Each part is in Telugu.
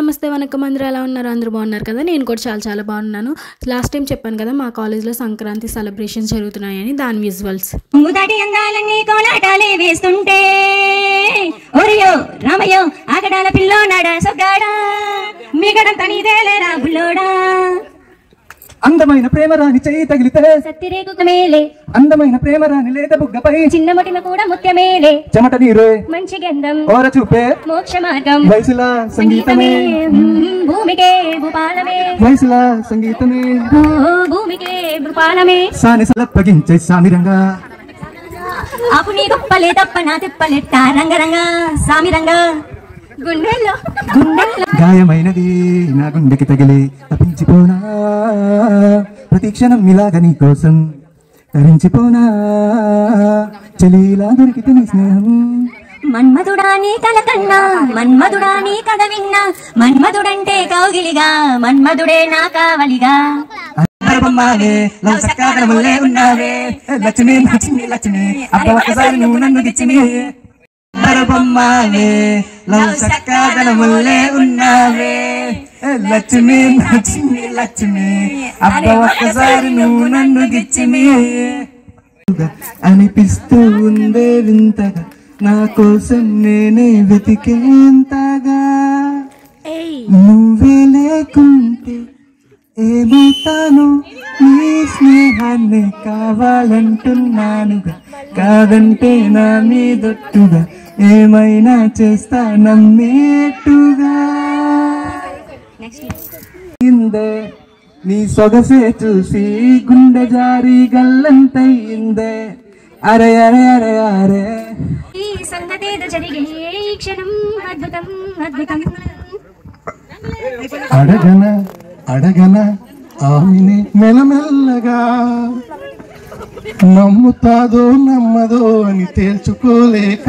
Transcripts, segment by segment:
నమస్తే వనకం అందరూ ఎలా ఉన్నారు? అందరూ బాగున్నారు కదా? నేను కూడా చాలా బాగున్నాను. లాస్ట్ టైం చెప్పాను కదా మా కాలేజ్లో సంక్రాంతి సెలబ్రేషన్స్ జరుగుతున్నాయని, దాని విజువల్స్. ముంగుతాటి అందాలన్నీ కోలాటాలే వేస్తుంటే ఓరియో రామయ్యో ఆగడాల పిల్లో నాడా సొగ్గాడా మిగడంత నీదేలేరా బుల్లోడా. అందమైన ప్రేమరాని చేయి తగిలితే సత్తిరేకు మేలే, అందమైన ప్రేమరాని లేత బుగ్గపై చిన్న మొటిమ కూడా ముత్యమేలే, చెమట నీరే మంచి గంధం ఓర చూపే మోక్ష మార్గం వయసులా సంగీతమే భూమికే భూపాలమే, వయసులా సంగీతమే భూమికే భూపాలమే. సాని సలప్పగించే సామిరంగా ఆపు నీ గొప్పలే తప్ప నా తిప్పలెట్ట రంగరంగా సామిరంగా. గుండెల్లో గాయమైనది నా గుండెకి తగిలి తప్పించిపోనా, ప్రతిక్షణం ఇలాగ నీ కోసం తరించిపోనా, చలిలా దొరికితే నీ స్నేహం. మన్మధుడా నీ కల కన్నా మన్మధుడా నీ కథ విన్నా, మన్మధుడంటే కౌగిలిగా మన్మధుడే నా కావలిగా. ఉన్నావే లక్ష్మి లక్ష్మి లక్ష్మి అబ్బ ఒక్కసారి నువ్వు నన్ను గిచ్చిని బొమ్మావే లవ్ సక్కాదనముల్లే ఉన్నావే లక్ష్మి లక్ష్మి లక్ష్మి అబ్బ ఒక్కసారి నువ్వు నన్ను గిచ్చిని అనిపిస్తూ ఉందే వింతగా, నా కోసం నేనే వెతికేంతగా, నువ్వే లేకుంటే ఏమవుతాను, నీ స్నేహాన్ని కావాలంటున్నానుగా, కాదంటే నా మీదొట్టుగా ఏమైనా చేస్తా నమ్మేట్టుగా. ఇందే నీ సొగసే చూసి గుండె జారి గల్లంతయిందే, అరే అరే అరే అరే ఈ సంగతేదో జరిగే ఈ క్షణం అద్భుతం అద్భుతం. అడగన అడగన ఆమెని మెల్లమెల్లగా, నమ్ముతాదో నమ్మదో అని తేల్చుకోలేక,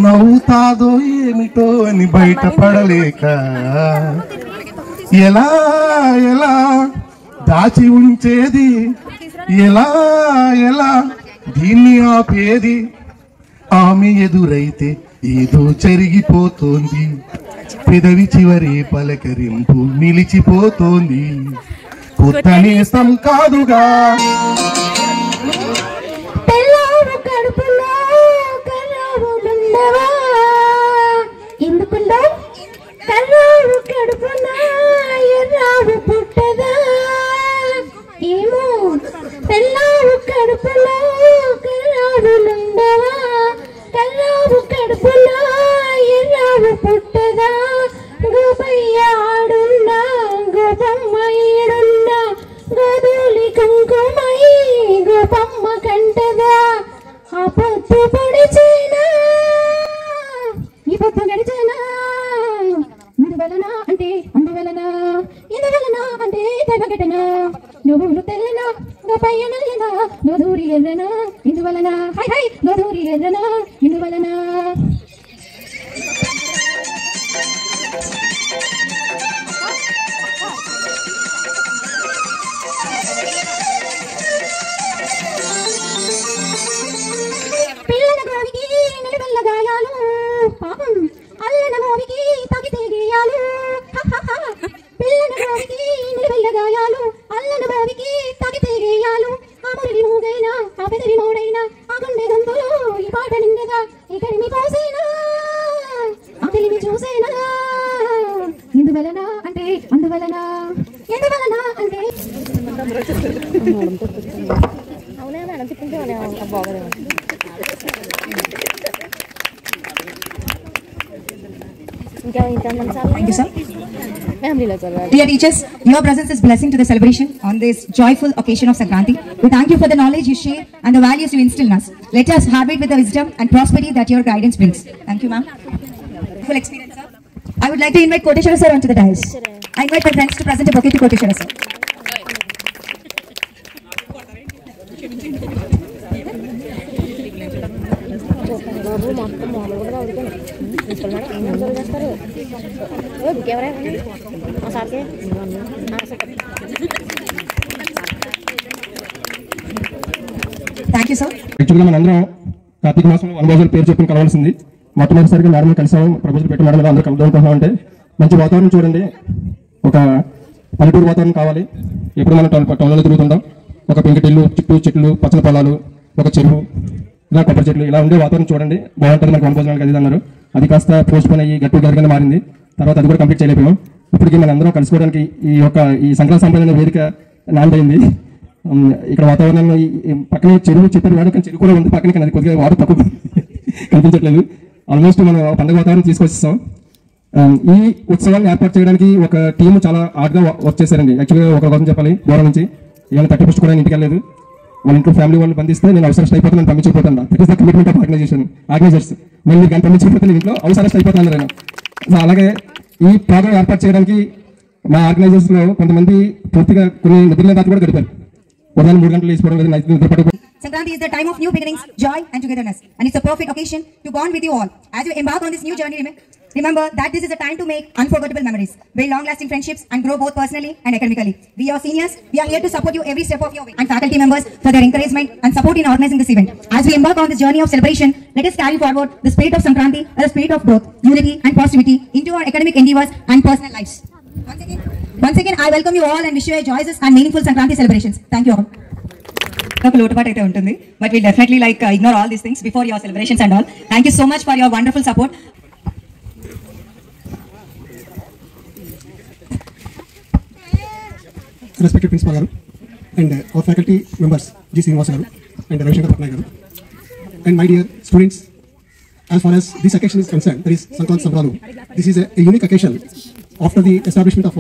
నవ్వుతాదో ఏమిటో అని బయటపడలేక, ఎలా ఎలా దాచి ఉంచేది, ఎలా ఎలా దీన్ని ఆపేది, ఆమె ఎదురైతే ఏదో జరిగిపోతోంది, పెదవి చివరి పలకరింపు నిలిచిపోతోంది, కొత్త నేస్తం కాదుగా. తెల్లారు కడుపులో కర్రావు ఉండవా, ఎందుకుందా కర్రావు కడుపులో ఎర్రావు పుట్టదా ఏమో, తెల్లారు కడుపులో కర్రావు ఉండవా, కర్రావు కడుపులో ఎర్రావు పుట్టదా, గోపయ్య ఆడున్నా గోపమ్మ ఈడున్నా, గోధూలి కుంకుమై గోపమ్మ కంటదా, ఆ పొద్దు పొడిచేనా ఈ పొద్దు గడిచేనా, ఇందువలన అంటే అందువలన, ఇందువలన అంటే తెగటన, నువ్వులు తెల్లనా గోపయ్య నల్లనా, గోధూరి ఎర్రనా ఇందువలన, హై హై గోధూరి ఎర్రనా ఇందువలన. పిల్లల గోవికి నిలువెల్ల గాయాలు పాపం, అల్లన గోవికి తగితే గేయాలు, పిల్లల గోవికి నిలువెల్ల గాయాలు, అల్లన గోవికి తగితే గేయాలు, ఆ మురళి మూగైనా ఆ పెదవి మోడైనా ఆ గుండె గంతులో ఈ పాట నిండగా, ఇక్కడిని పోసేనా ఆ తెలివి చూసేనా, ఇందువలన అంటే అందువలన, ఎందువలన అంటే అవునా మేడం తిప్పుకుంటే బాగోదు. Thank you, sir. Dear teachers, your presence is blessing to the celebration on this joyful occasion of Sankranti. We thank you for the knowledge you share and the values you instill in us. Let us habit with the wisdom and prosperity that your guidance brings. Thank you, ma'am. Full experience, sir. I would like to invite Koteshwara sir onto the dais. I invite my friends to present a bouquet to Koteshwara sir. Thank you, sir. Actually, మనందరం కార్తీక మాసంలో వనభోజనాల పేరు చెప్పుకుని కలవాల్సింది. మొట్టమొదటిసారిగా మేడం కలిసాము, ప్రపోజల్ పెట్టి మేడం అందరూ కలుద్దాం అంటే మంచి వాతావరణం చూడండి. ఒక పల్లెటూరు వాతావరణం కావాలి. ఎప్పుడు మనం టౌన్లో తిరుగుతుంటాం. ఒక పెంకుటిల్లు, చుట్టూ చెట్లు, పచ్చని పొలాలు, ఒక చెరువు, ఇలా కొబ్బరి చెట్లు, ఇలా ఉండే వాతావరణం చూడండి. బాగుంటుంది మనకు వనభోజనానికి అది అన్నారు. అది కాస్త పోస్ట్పోన్ అయ్యి గట్టు గారిగా మారింది. తర్వాత అది కూడా కంప్లీట్ చేయలేకపోయాం. ఇప్పటికీ మన అందరం కలుసుకోవడానికి ఈ సంక్రాంతి సంప్రదాయ వేదిక నాందైంది. ఇక్కడ వాతావరణంలో పక్కనే చెరువు చెప్పారు వాడు, కానీ చెరువు కూడా ఉంది పక్కన, కానీ అది కొద్దిగా వాటర్ తక్కువ కనిపించట్లేదు. ఆల్మోస్ట్ మనం పండుగ వాతావరణం తీసుకొచ్చేస్తాం. ఈ ఉత్సవాన్ని ఏర్పాటు చేయడానికి ఒక టీం చాలా హార్డ్గా వర్క్ చేశారండి. యాక్చువల్గా ఒక కోసం చెప్పాలి, దూరం నుంచి ఏమైనా 30 కూడా ఇంటికి వెళ్ళలేదు. మన ఇంట్లో ఫ్యామిలీ వాళ్ళు బంధిస్తే నేను అవసరం అయిపోతే నేను పంపించకపోతాను. That is the commitment of organisers. నేను మీరు కానీ పంపించకపోతే నేను ఇంట్లో అవసరం అయిపోతాను నేను. అలాగే ఈ ప్రోగ్రామ్ ఏర్పాటు చేయడానికి మా ఆర్గనైజర్స్లో కొంతమంది పూర్తిగా కొన్ని నిద్రలేని రాత్రి కూడా గడిపారు. ఉదయం 3 గంటలు వేసుకోవడం లేదు, నిద్రపట్టు. Sankranti is the time of new beginnings, joy and togetherness, and it's a perfect occasion to bond with you all. As you embark on this new journey, remember that this is a time to make unforgettable memories, build long-lasting friendships, and grow both personally and academically. We are seniors, we are here to support you every step of your way, and faculty members for their encouragement and support in organizing this event. As we embark on this journey of celebration, let us carry forward the spirit of Sankranti as a spirit of growth, unity, and positivity into our academic endeavors and personal lives. Once again, I welcome you all and wish you a joyous and meaningful Sankranti celebrations. Thank you all. ఒక లోటుపాటు అయితే ఉంటుంది, but will definitely ignore all these things before your celebrations and all. Thank you so much for your wonderful support. Respected Principal Garu and our faculty members G. Srinivasa Garu and Ravishankar Patnaik Garu, and my dear students, as far as this occasion is concerned, there is Sankranti Sambralu. This is a unique occasion after the establishment of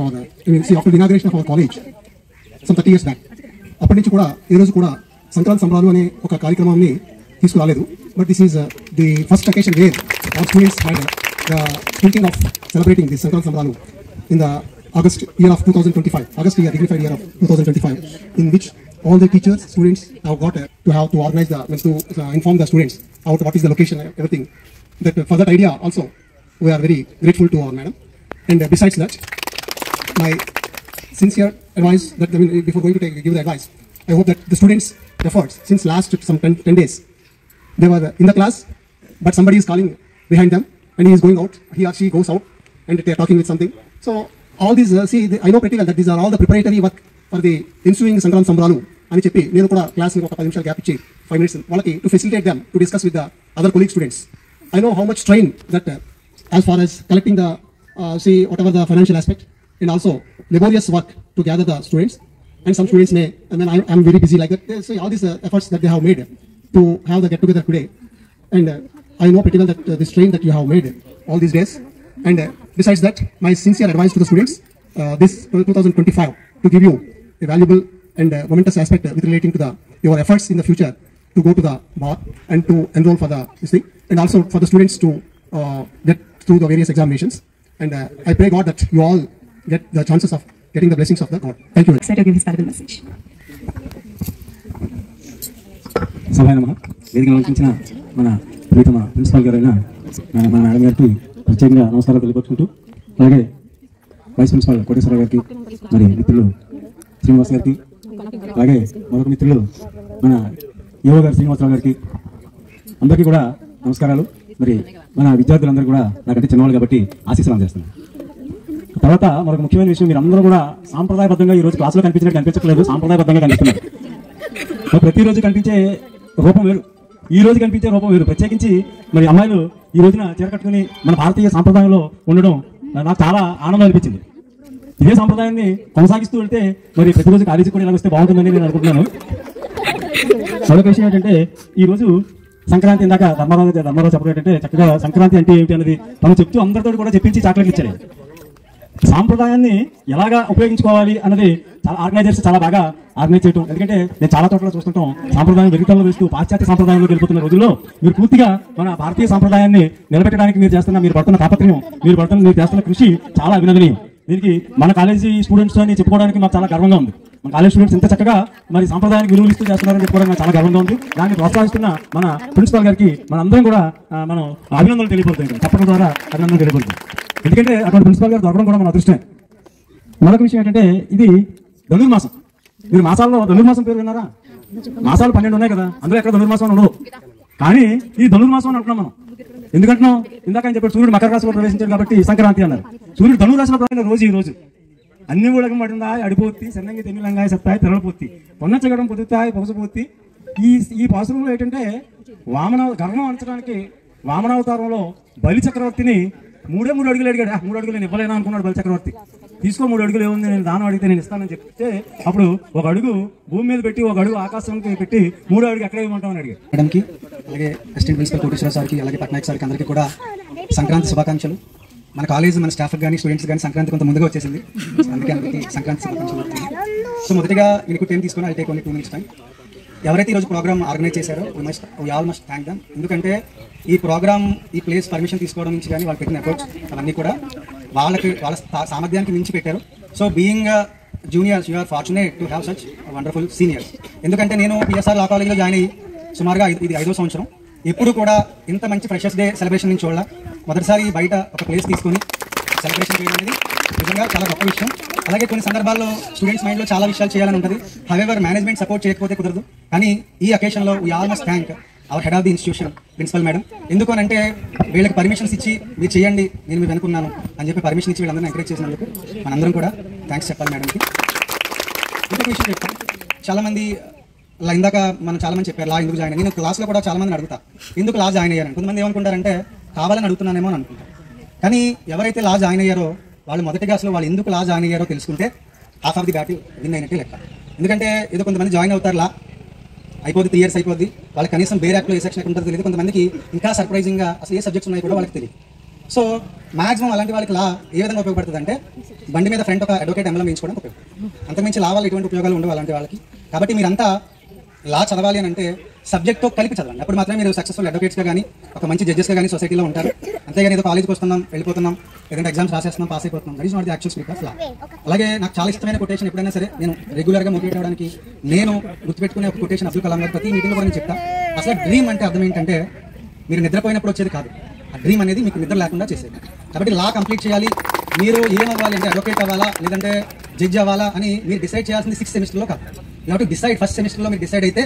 after the inauguration of our college some 30 years back. అప్పటి నుంచి కూడా ఈ రోజు కూడా సంక్రాంతి సంబరాలు అనే ఒక కార్యక్రమాన్ని తీసుకురాలేదు. But this is the first occasion where our students had the thinking of celebrating this Sankranti sambaralu in the August year of 2025, August year, dignified year of 2025, in which all the teachers, students have got to organize to inform the students about what is the location and everything. For that idea also, we are very grateful to our madam. And besides that, my sincere advice that before going to give the advice, I hope that the students' efforts since last some 10 days, they were in the class, but somebody is calling behind them and he is going out, he or she goes out and they are talking with something. So all these I know pretty well that these are all the preparatory work for the ensuing Sankranti Sambralu అని చెప్పి నేను కూడా క్లాస్ ఒక 10 నిమిషాలు గ్యాప్ ఇచ్చి 5 minutes వాళ్ళకి to facilitate them to discuss with the other colleague students. I know how much strain that as far as collecting the whatever the financial aspect and also laborious work to gather the students, and some students may, I mean I am very busy like that. So all these efforts that they have made to have the get together today, and I know pretty well that the strain that you have made all these days. And besides that, my sincere advice to the students this 2025 to give you a valuable and momentous aspect with relating to your efforts in the future to go to the bar and to enroll for this thing, and also for the students to get through the various examinations. And I pray God that you all get the chances of getting the blessings of the God. Thank you. Excited to give this valuable message. సభాయ నమః. వేదికను అలంకరించిన మన ప్రీతమ ప్రిన్సిపాల్ గారైన మన మేడం గారికి ప్రత్యేకంగా నమస్కారాలు తెలియపరుచుకుంటూ, అలాగే వైస్ ప్రిన్సిపాల్ కోటేశ్వర గారికి, మరి మిత్రులు శ్రీనివాస్ గారికి, అలాగే మరొక మిత్రులు మన యువ గారు శ్రీనివాసరావు గారికి, అందరికీ కూడా నమస్కారాలు. మరి మన విద్యార్థులందరూ కూడా నాకంటే చిన్నవాళ్ళు కాబట్టి ఆశీస్సులు అందజేస్తున్నాను. తర్వాత మరొక ముఖ్యమైన విషయం, మీరు అందరూ కూడా సాంప్రదాయబద్ధంగా ఈరోజు క్లాసులో కనిపించినట్టు కనిపించట్లేదు, సాంప్రదాయబద్ధంగా కనిపిస్తున్నారు. ప్రతిరోజు కనిపించే రూపం వేరు, ఈ రోజు కనిపించే రూపం వేరు. ప్రత్యేకించి మరి అమ్మాయిలు ఈ రోజున చీర కట్టుకుని మన భారతీయ సాంప్రదాయంలో ఉండడం నాకు చాలా ఆనందం అనిపించింది. ఇదే సాంప్రదాయాన్ని కొనసాగిస్తూ వెళ్తే మరి ప్రతిరోజు కాలేజీకి కూడా ఇలా వస్తే బాగుంటుందని నేను అనుకుంటున్నాను. మరొక విషయం ఏంటంటే, ఈరోజు సంక్రాంతి ఇందాక ధర్మారావు చెప్పడం ఏంటంటే, చక్కగా సంక్రాంతి అంటే ఏమిటి అన్నది తను చెప్తూ అందరితో కూడా చెప్పించి చాక్లెట్లు ఇచ్చాడు. సాంప్రదాయాన్ని ఎలాగా ఉపయోగించుకోవాలి అన్నది చాలా ఆర్గనైజర్స్ చాలా బాగా ఆర్గనైజ్ చేయడం. ఎందుకంటే నేను చాలా చోట్ల చూస్తుంటాం, సాంప్రదాయం వెలుగుతంలో వేస్తూ పాశ్చాత్య సాంప్రదాయంలో వెళ్ళిపోతున్న రోజుల్లో మీరు పూర్తిగా మన భారతీయ సాంప్రదాయాన్ని నిలబెట్టడానికి మీరు పడుతున్న తాపత్రయం, మీరు చేస్తున్న కృషి చాలా అభినందనీయం. దీనికి మన కాలేజీ స్టూడెంట్స్ అని చెప్పుకోవడానికి మాకు చాలా గర్వంగా ఉంది. మన కాలేజ్ స్టూడెంట్స్ ఇంత చక్కగా మరి సాంప్రదాయానికి విలువలు ఇస్తూ చేస్తున్నారని చెప్పుకోవడానికి చాలా గర్వంగా ఉంది. దాన్ని ప్రోత్సహిస్తున్న మన ప్రిన్సిపాల్ గారికి మనందరం కూడా మనం అభినందనలు తెలియపడుతుంది, చెప్పడం ద్వారా అభినందనలు తెలియపడుతుంది. ఎందుకంటే అటువంటి ప్రిన్సిపాల్ గారు దొరకడం కూడా మన అదృష్టమే. మరొక విషయం ఏంటంటే, ఇది ధనుర్మాసం. మీరు మాసాల్లో ధనుర్మాసం పేరు విన్నారా? మాసాలు 12 ఉన్నాయి కదా, అందులో ఎక్కడ ధనుర్మాసం ఉండవు. కానీ ఇది ధనుర్మాసం అని అంటున్నాం మనం. ఎందుకంటున్నాం? ఇందాక ఆయన చెప్పాడు సూర్యుడు మకర రాశిలో ప్రవేశించాడు కాబట్టి సంక్రాంతి అన్నారు. సూర్యుడు ధనువు రాశిలో ప్రవేశించిన రోజు ఈ రోజు. అన్ని ఊడకం పడిందా అడిపోతి సన్నంగి తెమిలంగాయ సత్తాయి తెరలపోతి పొన్నచ్చగడం పొద్దుతాయి పొగసపోతి. ఈ పాసురంలో ఏంటంటే గర్వం అంచడానికి వామనావతారంలో బలి చక్రవర్తిని 3 అడుగులు అడిగాడు. 3 అడుగులు నేను ఇవ్వలేనా అనుకున్నాడు బలి చక్రవర్తి. తీసుకో 3 అడుగులు ఏముంది, నేను దానం అడిగితే నేను ఇస్తానని చెప్తే అప్పుడు 1 అడుగు భూమి మీద పెట్టి 1 అడుగు ఆకాశానికి పెట్టి 3 అడుగు ఎక్కడ ఇవ్వమంటామని అడిగాడు. మేడంకి అలాగే అసిస్టెంట్ ప్రిన్సిపల్ కోటేశ్వర సార్కి అలాగే పట్నాయక్ సార్కి అందరికీ కూడా సంక్రాంతి శుభాకాంక్షలు. మన కాలేజ్ మన స్టాఫ్ కానీ స్టూడెంట్స్ కానీ సంక్రాంతి కొంత ముందుగా వచ్చేసింది, అందుకే అందరికీ సంక్రాంతి శుభాకాంక్షలు. సో మొదటిగా మీకు టైం తీసుకుని I take only 2 minutes time. ఎవరైతే ఈరోజు ప్రోగ్రామ్ ఆర్గనైజ్ చేశారో we all must thank dum. ఎందుకంటే ఈ ప్రోగ్రామ్ ఈ ప్లేస్ పర్మిషన్ తీసుకోవడం నుంచి కానీ వాళ్ళు పెట్టిన ఎఫర్ట్స్ అవన్నీ కూడా వాళ్ళ సామర్థ్యానికి మించి పెట్టారు. So being juniors you are fortunate to have such wonderful seniors. ఎందుకంటే నేను పిఎస్ఆర్ లా కాలేజ్లో జాయిన్ అయ్యి సుమారుగా ఇది 5వ సంవత్సరం. ఎప్పుడు కూడా ఇంత మంచి ఫ్రెషర్స్ డే సెలబ్రేషన్ నుంచి చూడాల. మొదటిసారి బయట ఒక ప్లేస్ తీసుకొని సెలబ్రేషన్ చేయడం అనేది నిజంగా చాలా గొప్ప విషయం. అలాగే కొన్ని సందర్భాల్లో స్టూడెంట్స్ మైండ్లో చాలా విషయాలు చేయాలని ఉంటుంది, హవెవర్ మేనేజ్మెంట్ సపోర్ట్ చేయకపోతే కుదరదు. కానీ ఈ అకేషన్లో we all must thank our head of the institution principal madam. ఎందుకు అంటే వీళ్ళకి పర్మిషన్స్ ఇచ్చి మీరు చేయండి నేను మీరు అనుకున్నాను అని చెప్పి పర్మిషన్ ఇచ్చి వీళ్ళందరినీ ఎంకరేజ్ చేసినందుకు మనందరం కూడా థ్యాంక్స్ చెప్పాలి మేడంకి. ఇంకొక విషయం చెప్తాను, చాలామంది ఇందాక మనం చాలామంది చెప్పారు లా ఎందుకు జాయిన్ అయ్యి. నేను క్లాస్లో కూడా చాలామందిని అడుగుతా ఎందుకు లా జాయిన్ అయ్యారని. కొంతమంది ఏమనుకుంటారంటే కావాలని అడుగుతున్నానేమో అని అనుకుంటారు. కానీ ఎవరైతే లా జాయిన్ అయ్యారో వాళ్ళు మొదటిగా అసలు వాళ్ళు ఎందుకు లా జాయిన్ అయ్యారో తెలుసుకుంటే half of the battle win అయినట్టే లెక్క. ఎందుకంటే ఏదో కొంతమంది జాయిన్ అవుతారు, లా అయిపోద్ది 3 years అయిపోద్ది, వాళ్ళకి కనీసం బేర్ యాక్ట్లో ఏ సెక్షన్ ఉంటుందో తెలియదు. కొంతమందికి ఇంకా సర్ప్రైజింగ్గా అసలు ఏ సబ్జెక్ట్స్ ఉన్నాయి కూడా వాళ్ళకి తెలియదు. సో మాక్సిమం అలాంటి వాళ్ళకి లా ఏ విధంగా ఉపయోగపడుతుంది అంటే బండి మీద ఫ్రంట్ ఒక అడ్వకేట్ ఎంబ్లం వేయించుకోవడం ఉపయోగపడుతుంది. అంతకుమించి లా వల్ల ఎటువంటి ఉపయోగాలు ఉండవు అలాంటి వాళ్ళకి. కాబట్టి మీరంతా లా చదవాలి అని అంటే సబ్జెక్ట్తో కలిపి చదవండి. అప్పుడు మాత్రమే మీరు సక్సెస్ఫుల్ అడ్వకేట్స్గా కానీ ఒక మంచి జడ్జెస్గా కానీ సొసైటీలో ఉంటారు. అంతేగాని ఏదో కాలేజ్కి వస్తున్నాం వెళ్ళిపోతున్నాం లేదంటే ఎగ్జామ్స్ రాసేస్తున్నాం పాస్ అయిపోతున్నాం, that is not the actual speak of law. అలాగే నాకు చాలా ఇష్టమైన కొటేషన్ ఎప్పుడైనా సరే నేను రెగ్యులర్గా మోటివేట్ అవ్వడానికి నేను గుర్తుపెట్టుకునే ఒక కొటేషన్ అబ్దుల్ కలాం గారు ప్రతి మీటింగ్లో కూడా నేను చెప్తా. అసలు డ్రీమ్ అంటే అర్థం ఏంటంటే మీరు నిద్రపోయినప్పుడు వచ్చేది కాదు, ఆ డ్రీమ్ అనేది మీకు నిద్ర లేకుండా చేసేది. కాబట్టి లా కంప్లీట్ చేయాలి. మీరు ఏమవ్వాలి అంటే అడ్వకేట్ అవ్వాలా లేదంటే జడ్జ్ అవ్వాలా అని మీరు డిసైడ్ చేయాల్సింది 6th సెమిస్టర్లో కాదు. You have to decide. First సెమిస్టర్లో మీరు డిసైడ్ అయితే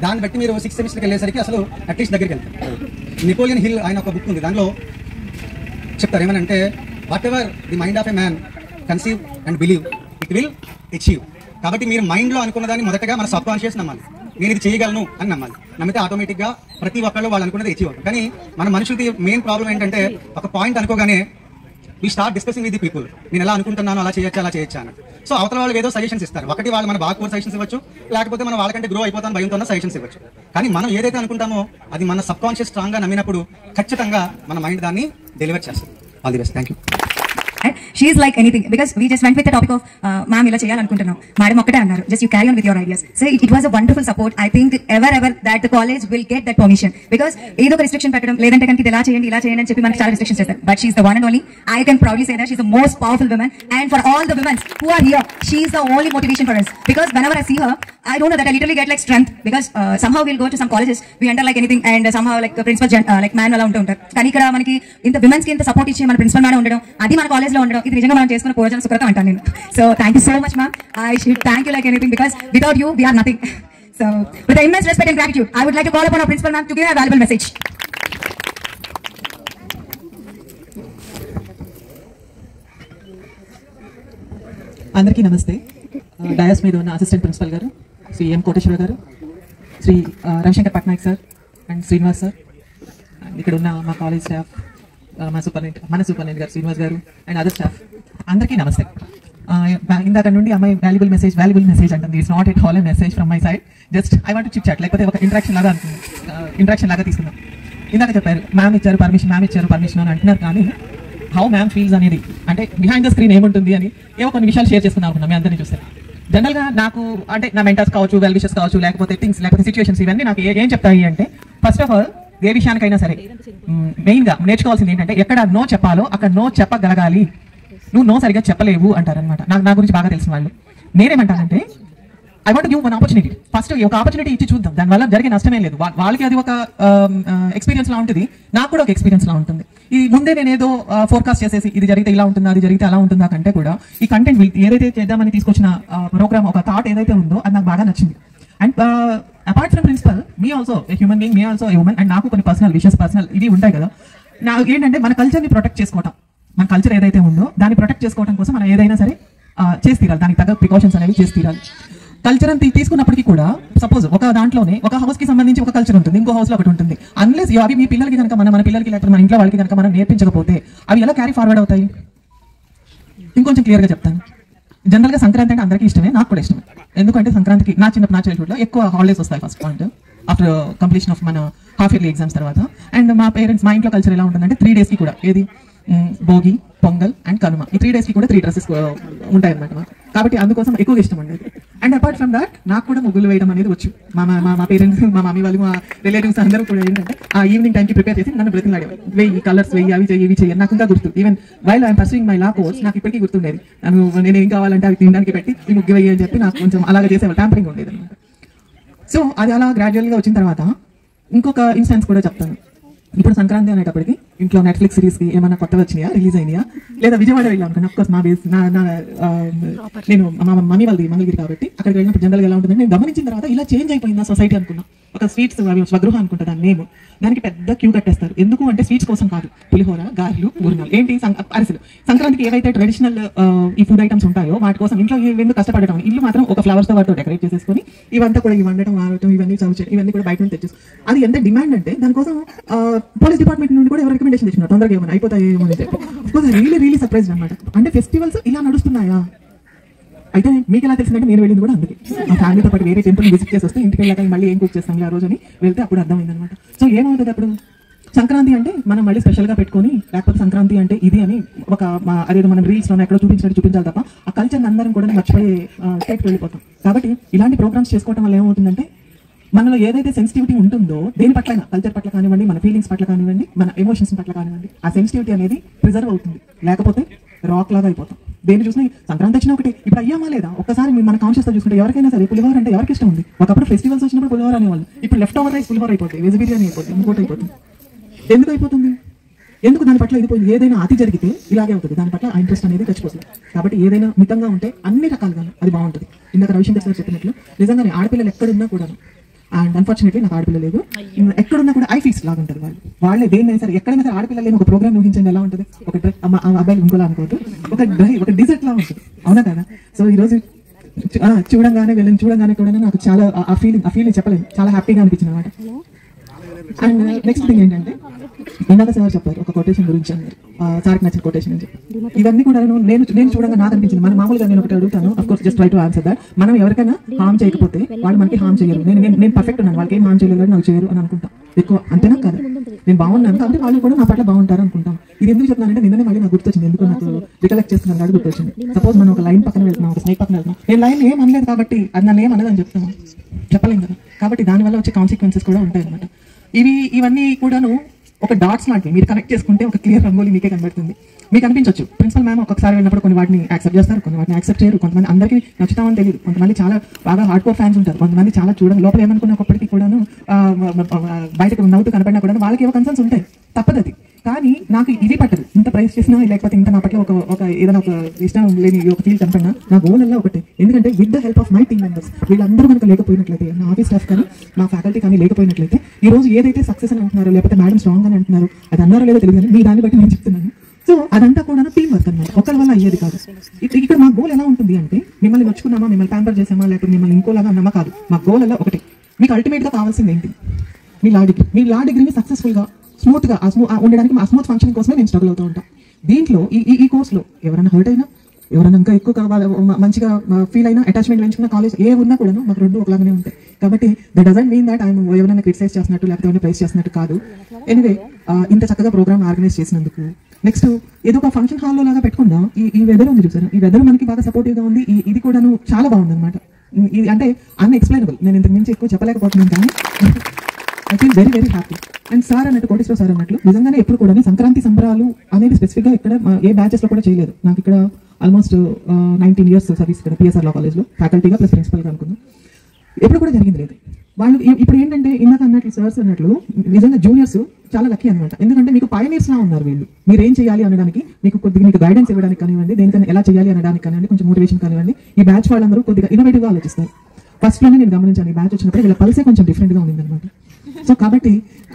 దాన్ని బట్టి మీరు 6th సెమిస్టర్కి వెళ్ళేసరికి అసలు అట్లీస్ట్ దగ్గరికి వెళ్తారు. నెపోలియన్ హిల్ ఆయన ఒక బుక్ ఉంది, దానిలో చెప్తారు ఏమనంటే what ever the mind of a man conceive and believe it will achieve. కాబట్టి మీరు మైండ్లో అనుకున్న దాన్ని మొదటగా మన సబ్ కాన్షియస్ నమ్మాలి, నేను ఇది చేయగలను అని నమ్మాలి. నమ్మితే ఆటోమేటిక్గా ప్రతి ఒక్కళ్ళు వాళ్ళు అనుకున్నది అచీవ్ అవుతుంది. కానీ మన మనుషులకి మెయిన్ ప్రాబ్లం ఏంటంటే ఒక పాయింట్ అనుకోగానే we start discussing with the people, నేను ఎలా అనుకుంటున్నాను అలా చేయొచ్చా అని. సో అవతల వాళ్ళు ఏదో సజెషన్స్ ఇస్తారు. ఒకటి వాళ్ళు మన బాగా కోర్ సజెషన్స్ ఇవ్వచ్చు, లేకపోతే మనం వాళ్ళకంటే గ్రో అయిపోతాను భయంతో సజెషన్స్ ఇవ్వచ్చు. కానీ మనం ఏదైతే అనుకుంటామో అది మన సబ్ కాన్షియస్ స్ట్రాంగ్గా నమ్మినప్పుడు ఖచ్చితంగా మన మైండ్ దాన్ని డెలివర్ చేస్తుంది. All the best, thank you. She is like anything because we just went with the topic of ma'am ila cheyalanuntunna madam okkate annaru just you carry on with your ideas. So it was a wonderful support. I think ever that the college will get that permission because edo restriction pettadam ledante kaniki ila cheyandi ani cheppi manaku chaala restrictions chesaru, but she is the one and only. I can proudly say that she is the most powerful woman, and for all the women who are here she is the only motivation for us because whenever I see her I don't know that I literally get like strength because somehow we'll go to some colleges we enter like anything and somehow like principal like man ala untuntaru కానీ ఇక్కడ మనకి ఇంత విమెన్స్ కి ఇంత సపోర్ట్ ఇచ్చి మన ప్రిన్సిపల్ మేడం ఉండడం అది మన కాలేజ్ లో ఉండడం ఇది నిజంగా మనం చేసుకున్న పూజన సుకృతం అంటాను నేను. So thank you so much ma'am. I should thank you like anything because without you we are nothing. So with the immense respect and gratitude I would like to call upon our principal ma'am to give a valuable message. అందరికీ నమస్తే. డయాస్ మీద ఉన్న అసిస్టెంట్ ప్రిన్సిపల్ గారు Shri M Koteswara garu, Shri Ravishankar Patnaik sir and Srinivas sir, ఇక్కడ ఉన్న మా కాలేజ్ స్టాఫ్, మన సూపరింటెండెంట్ గారు శ్రీనివాస్ గారు అండ్ అదర్ స్టాఫ్ అందరికీ నమస్తే. ఇందాక నుండి అమ్మాయి వాల్యుబుల్ మెసేజ్ అంటుంది. It's not at all a message from my side, just I want to chit chat లేకపోతే ఒక ఇంట్రాక్షన్ లాగా తీసుకుందాం. ఇందాక చెప్పారు మ్యామ్ ఇచ్చారు పర్మిషన్ అని అంటున్నారు, కానీ హౌ మ్యామ్ ఫీల్స్ అనేది అంటే బిహైండ్ ద స్క్రీన్ ఏముంటుంది అని ఏవో కొన్ని విషయాలు షేర్ చేసుకుందాం అనుకున్నాం మీ అందరినీ చూస్తే. జనరల్గా నాకు అంటే నా మెంటర్స్ కావచ్చు, వెల్ విషెస్ కావచ్చు, లేకపోతే సిచ్యువేషన్స్ ఇవన్నీ నాకు ఏం చెప్తాయి అంటే ఫస్ట్ ఆఫ్ ఆల్ ఏ విషయానికైనా సరే మెయిన్గా నేర్చుకోవాల్సింది ఏంటంటే ఎక్కడ నో చెప్పాలో అక్కడ నో చెప్పగలగాలి. నువ్వు నో సరిగా చెప్పలేవు అంటారనమాట. నా గురించి బాగా తెలిసిన వాళ్ళు. నేనేమంటానంటే I want give one opportunity. First ఒక ఆపర్చునిటీ ఇచ్చి చూద్దాం, దానివల్ల జరిగే నష్టమే లేదు. వాళ్ళకి అది ఒక ఎక్స్పీరియన్స్ లా ఉంటుంది, నాకు కూడా ఒక ఎక్స్పీరియన్స్ లా ఉంటుంది. ఇది ముందే నేను ఏదో ఫోర్కాస్ట్ చేసేసి ఇది జరిగితే ఇలా ఉంటుందా అది జరిగితే అలా ఉంటుందా కంటే కూడా ఈ కంటెంట్ ఏదైతే చేద్దామని తీసుకొచ్చిన ప్రోగ్రామ్ ఒక థాట్ ఏదైతే ఉందో అది నాకు బాగా నచ్చింది. అండ్ అపార్ట్ ఫ్రమ్ ప్రిన్సిపల్ మీ ఆల్సో ఏ హ్యూమన్ బీయింగ్, మీ ఆల్సో ఏ ఉమెన్, అండ్ నాకు కొన్ని పర్సనల్ ఇవి ఉంటాయి కదా. నాకు ఏంటంటే మన కల్చర్ని ప్రొటెక్ట్ చేసుకోవటం, మన కల్చర్ ఏదైతే ఉందో దాన్ని ప్రొటెక్ట్ చేసుకోవడం కోసం మనం ఏదైనా సరే చేసి తీరాలి, దానికి తగ్గ ప్రికాషన్స్ అనేవి చేసి తీరాలి. కల్చర్ అని తీసుకున్నప్పటికీ కూడా సపోజ్ ఒక దాంట్లోనే ఒక హౌస్ కి సంబంధించి ఒక కల్చర్ ఉంటుంది, ఇంకో హౌస్ లో ఒకటి ఉంటుంది. అన్లెస్ అవి మీ పిల్లలకి కనుక మన పిల్లలకి లేకపోతే మన ఇంట్లో వాళ్ళకి కనుక మనం నేర్పించకపోతే అవి ఎలా క్యారీ ఫార్వర్డ్ అవుతాయి? ఇంకొంచెం క్లియర్గా చెప్తాను. జనరల్గా సంక్రాంతి అంటే అందరికీ ఇష్టమే, నాకు కూడా ఇష్టమే. ఎందుకంటే సంక్రాంతికి నా చైల్డ్హుడ్లో ఎక్కువ హాలిడేస్ వస్తాయి. First point after completion of మన హాఫ్ ఇయర్లీ ఎగ్జామ్స్ తర్వాత. అండ్ మా పేరెంట్స్, మా ఇంట్లో కల్చర్ ఎలా ఉంటుందంటే 3 days కి కూడా ఏది భోగి, పొంగల్ అండ్ కనుమ, ఈ 3 days కి కూడా 3 dresses ఉంటాయి అనమాట. కాబట్టి అందుకోసం ఎక్కువగా ఇష్టం ఉండేది. అండ్ అపార్ట్ ఫ్రమ్ దాట్ నాకు కూడా ముగ్గులు వేయడం అనేది వచ్చు. మా పేరెంట్స్, మా మమ్మీ వాళ్ళు, మా రిలేటివ్స్ అందరూ కూడా ఏంటంటే ఆ ఈవినింగ్ టైంకి ప్రిపేర్ చేసి నన్ను బ్రతిలాడేవారు, వెయ్యి కలర్స్ వెయ్యి, అవి చెయ్యి ఇవి చెయ్యి. నాకు ఇంకా గుర్తు, even while I'm pursuing my law course నాకు ఇప్పటికీ గుర్తుండేది. నేను ఏం కావాలంటే అవి తినడానికి పెట్టి ఈ ముగ్గు వేయి అని చెప్పి నాకు కొంచెం అలాగే చేసేవాళ్ళు, ట్యాంపరింగ్ ఉండేది అనమాట. సో అది అలా గ్రాడ్యువల్గా వచ్చిన తర్వాత ఇంకొక ఇన్సిడెంట్స్ కూడా చెప్తాను. ఇప్పుడు సంక్రాంతి అనేటప్పటికి ఇంట్లో నెట్ఫ్లిక్స్ సిరీస్కి ఏమైనా కొత్తగా వచ్చినాయా, రిలీజ్ అయినాయా, లేదా విజయవాడ వెళ్ళాం అనుకోండి. అఫ్కోర్స్ మా బేస్ నేను మా మమ్మీ వాళ్ళది మంగళగిరి కాబట్టి అక్కడికి వెళ్ళినప్పుడు జనరల్గా ఎలా ఉంటుందని నేను గమనించిన తర్వాత ఇలా చేంజ్ అయిపోయిందా సొసైటీ అనుకున్నా. ఒక స్వీట్స్ స్వగృహ అనుకుంటా దాని నేమ్, దానికి పెద్ద క్యూ కట్టేస్తారు. ఎందుకు అంటే స్వీట్స్ కోసం కాదు, పులిహోర, గారెలు, పూర్ణాలు, ఏంటి అరిసెలు. సంక్రాంతికి ఏవైతే ట్రెడిషనల్ ఈ ఫుడ్ ఐటమ్స్ ఉంటాయో వాటి కోసం ఇంట్లో ఎందుకు కష్టపడటం, ఇల్లు మాత్రం ఒక ఫ్లవర్స్తో వాటితో డెకరేట్ చేసేసుకొని ఇవంతా కూడా ఇవి వండటం, ఆడటం, ఇవన్నీ చదువు ఇవన్నీ కూడా బయట నుంచి తెచ్చేసి అది ఎంత డిమాండ్ అంటే దానికోసం పోలీస్ డిపార్ట్మెంట్ నుండి కూడా ఎవరు రికమెండేషన్ తెచ్చినారు, తొందరగా ఏమైనా అయిపోతాయేమో అని చెప్పి. అఫ్కోర్స్ రియలీ సర్ప్రైజ్డ్ అనమాట. అంటే ఫెస్టివల్స్ ఇలా నడుస్తున్నాయా? అయితే మీకు ఎలా తెలిసిందంటే నేను వెళ్ళింది కూడా అందుకే. ఆ ఫ్యామిలీతో పాటు వేరే టెంపుల్ విజిట్ చేసి వస్తే ఇంటికి వెళ్ళాక మళ్ళీ ఏం కుక్ చేస్తాం ఆ రోజు అని వెళ్తే అప్పుడు అర్థమైంది అనమాట. సో ఏమవుతుంది అప్పుడు, సంక్రాంతి అంటే మనం మళ్ళీ స్పెషల్గా పెట్టుకొని, లేకపోతే సంక్రాంతి అంటే ఇది అని ఒక అదేదో మనం రీల్స్లోనే ఎక్కడో చూపించాలి తప్ప ఆ కల్చర్ని అందరం కూడా మర్చిపోయే స్టేట్కి వెళ్ళిపోతాం. కాబట్టి ఇలాంటి ప్రోగ్రామ్స్ చేసుకోవడం వల్ల ఏమవుతుందంటే మనలో ఏదైతే సెన్సిటివిటీ ఉంటుందో దేని పట్లైనా, కల్చర్ పట్ల కానివ్వండి, మన ఫీలింగ్స్ పట్ల కానివ్వండి, మన ఎమోషన్స్ పట్ల కానివ్వండి, ఆ సెన్సిటివిటీ అనేది ప్రిజర్వ్ అవుతుంది. లేకపోతే రాక్ లాగా అయిపోతాం. దేన్ని చూసినా సంక్రాంతి వచ్చినా ఒకటి, ఇప్పుడు అయ్యామా లేదా ఒక్కసారి మన కాన్షియస్తో చూసుకుంటే ఎవరికైనా సరే పులిహోర అంటే ఎవరికి ఇష్టం ఉంది. ఒకప్పుడు ఫెస్టివల్స్ వచ్చినప్పుడు పులిహోర అనేవాళ్ళు, ఇప్పుడు లెఫ్ట్ ఓవర్ రైస్ పులిహోర అయిపోతుంది, వెజ్ బిర్యానీ అయిపోతుంది, ఇంకోటి అయిపోతుంది. ఎందుకు అయిపోతుంది? ఎందుకు దాని పట్ల ఇది ఏదైనా అతి జరిగితే ఇలాగే అవుతుంది, దాని పట్ల ఆ ఇంట్రెస్ట్ అనేది చచ్చిపోతుంది. కాబట్టి ఏదైనా మితంగా ఉంటే అన్ని రకాలుగా అది బాగుంటుంది. ఇందాక రవిశంకర్ సార్ చెప్పినట్లు నిజంగానే ఆడపిల్లలు ఎక్కడున్నా కూడా, అండ్ అన్ఫార్చునేట్లీ నాకు ఆడపిల్ల లేదు, ఎక్కడున్నా కూడా ఐఫీస్ లాగా ఉంటారు వాళ్ళే. దేన్నైనా సరే ఎక్కడైనా సరే ఆడపిల్లలు లేని ఒక ప్రోగ్రామ్ ఊహించండి ఎలా ఉంటుంది. ఒక అబ్బాయిలు ఇంకోలా అనుకోవద్దు, ఒక డిజర్ట్ లా ఉంటుంది, అవునా కదా? సో ఈరోజు చూడంగానే కూడా నాకు చాలా ఆ ఫీలింగ్ చెప్పలేదు, చాలా హ్యాపీగా అనిపించింది అనమాట. అండ్ నెక్స్ట్ థింగ్ ఏంటంటే ఇందాక సార్ చెప్పారు ఒక కొటేషన్ గురించి అన్నారు, సార్కి నచ్చిన కొటేషన్ అని చెప్పి. ఇవన్నీ కూడా నేను చూడంగా నాకు అనిపించింది. మనం మామూలుగా నేను ఒకటి అడుగుతాను, of course just try to answer that. మనం ఎవరికైనా హార్మ్ చేయకపోతే వాళ్ళు మనకి హార్మ్ చేయరు. నేను పర్ఫెక్ట్ ఉన్నాను, వాళ్ళకి ఏం హార్మ్ చేయలేదు, నాకు చేయరు అని అనుకుంటాం ఎక్కువ. అంతేనా కదా? నేను బాగున్నాను కాబట్టి వాళ్ళు కూడా నా పట్ల బాగుంటారు అనుకుంటాం. ఇది ఎందుకు చెప్తున్నానంటే నిన్ననే మళ్ళీ నాకు గుర్తొచ్చింది, ఎందుకు నాకు రికలెక్ట్ చేస్తున్నాను కాబట్టి గుర్తొచ్చింది. సపోజ్ మనం ఒక లైన్ పక్కన వెళ్తున్నాం, ఒక స్నేక్ పక్కన వెళ్తున్నాం, నేను లైన్ ఏం అనలేదు కాబట్టి అది నన్ను ఏం అనదని చెప్తాను, చెప్పలేం కదా. కాబట్టి దానివల్ల వచ్చే కాన్సిక్వెన్సెస్ కూడా ఉంటాయి అనమాట. ఇవన్నీ కూడాను ఒక డాట్స్ లాంటివి. మీరు కనెక్ట్ చేసుకుంటే ఒక క్లియర్ రంగోలీ మీకే కనబడుతుంది. మీకు అనిపించవచ్చు ప్రిన్సిపల్ మ్యామ్ ఒక్కొక్కసారి వెళ్ళినప్పుడు కొన్ని వాటిని యాక్సెప్ట్ చేస్తారు, కొన్ని వాటిని యాక్సెప్ట్ చేయరు. కొంతమంది అందరికీ నచ్చుతామని తెలియదు, కొంతమంది చాలా బాగా హార్డ్ కోర్ ఫ్యాన్స్ ఉంటారు, కొంతమంది చాలా చూడండి లోపల ఏమనుకున్నప్పటికీ కూడాను బయటకు నవ్వుతూ కనపడినా కూడా వాళ్ళకి ఏవో కన్సర్న్స్ ఉంటాయి, తప్పదది. కానీ నాకు ఇది పట్టదు, ఇంత ప్రైస్ చేసినా లేకపోతే ఇంత నా పట్ల ఒక ఏదైనా ఒక ఇష్టం లేని ఒక ఫీల్ కనపడినా నా గోల్ అలా ఒకటే. ఎందుకంటే with the help of my team members వీళ్ళందరూ కనుక లేకపోయినట్లయితే, నా ఆఫీస్ స్టాఫ్ కానీ మా ఫ్యాకల్టీ కానీ లేకపోయినట్లయితే ఈ రోజు ఏదైతే సక్సెస్ అని అంటున్నారో లేకపోతే మేడం స్ట్రాంగ్ అని అంటున్నారు, అది అన్నారో లేదో తెలియదు, మీ దాన్ని బట్టి నేను చెప్తున్నాను. సో అదంతా కూడా టీం వర్క్ అనమాట, ఒకరి వల్ల అయ్యేది కాదు. ఇక్కడ మా గోల్ ఎలా ఉంటుంది అంటే మిమ్మల్ని నచ్చుకున్నామా, మిమ్మల్ని ప్యాంపర్ చేసామా, లేకపోతే మిమ్మల్ని ఇంకోలాగా అన్నామా కాదు. మా గోల్ అలా ఒకటే. మీకు అల్టిమేట్ గా కావాల్సింది ఏంటి? మీ లా డిగ్రీని సక్సెస్ఫుల్ గా స్మూత్ గా ఉండడానికి ఆ స్మూత్ ఫంక్షన్ కోసమే నేను స్ట్రగుల్ అవుతూ ఉంటాను. దీంట్లో ఈ కోర్సులో ఎవరైనా హర్ట్ అయినా, ఎవరైనా ఇంకా ఎక్కువ కావాలి మంచిగా ఫీల్ అయినా, అటాచ్మెంట్ పెంచుకున్న కాలేజ్ ఏ ఉన్నా కూడా మాకు రెండు ఒకలాగానే ఉంటాయి. కాబట్టి that doesn't mean that I'm ఎవరైనా క్రిటిసైజ్ చేస్తున్నట్టు లేకపోతే ఎవరైనా ప్రైజ్ చేస్తున్నట్టు కాదు. ఎనీవే ఇంత చక్కగా ప్రోగ్రామ్ ఆర్గనైజ్ చేసినందుకు, నెక్స్ట్ ఏదో ఒక ఫంక్షన్ హాల్లో లాగా పెట్టుకున్నా ఈ వెదర్ ఉంది చూసారా, ఈ వెదర్ మనకి బాగా సపోర్టివ్ గా ఉంది. ఇది కూడా చాలా బాగుంది అనమాట. ఇది అంటే అన్ఎక్స్ప్లెయినబుల్, నేను ఇంతకు మించి ఎక్కువ చెప్పలేకపోతున్నాను, కానీ I feel very very happy. And sir అన్నట్టు కోటేశ్వర సార్ అన్నట్లు నిజంగానే ఎప్పుడు కూడా సంక్రాంతి సంబరాలు అనేది స్పెసిఫిక్గా ఇక్కడ ఏ బ్యాచెస్లో కూడా చేయలేదు. నాకు ఇక్కడ ఆల్మోస్ట్ 19 years సర్వీస్ ఇక్కడ పిఎస్ఆర్ లా కాలేజ్లో ఫ్యాకల్టీగా ప్లస్ ప్రిన్సిపల్గా అనుకున్నాను. ఎప్పుడు కూడా జరిగింది లేదు. వాళ్ళు ఇప్పుడు ఏంటంటే ఇందాక అన్నట్లు సార్స్ అన్నట్లు నిజంగా జూనియర్స్ చాలా లక్కీ అనమాట. ఎందుకంటే మీకు పయనీర్స్ లా ఉన్నారు వీళ్ళు. మీరు ఏం చేయాలి అనడానికి, కొద్దిగా మీకు గైడెన్స్ ఇవ్వడానికి కానివ్వండి, దేనికైనా ఎలా చేయాలి అనడానికి కానివ్వండి, కొంచెం మోటివేషన్ కానివ్వండి. ఈ బ్యాచ్ వాళ్ళందరూ కొద్దిగా ఇన్నోవేటివ్గా ఆలోచిస్తారు. ఫస్ట్ లోనే నేను గమనించాను, ఈ బ్యాచ్ వచ్చినప్పుడు వీళ్ళ పల్సే కొంచెం డిఫరెంట్గా ఉంది అనమాట. సో కాబట్టి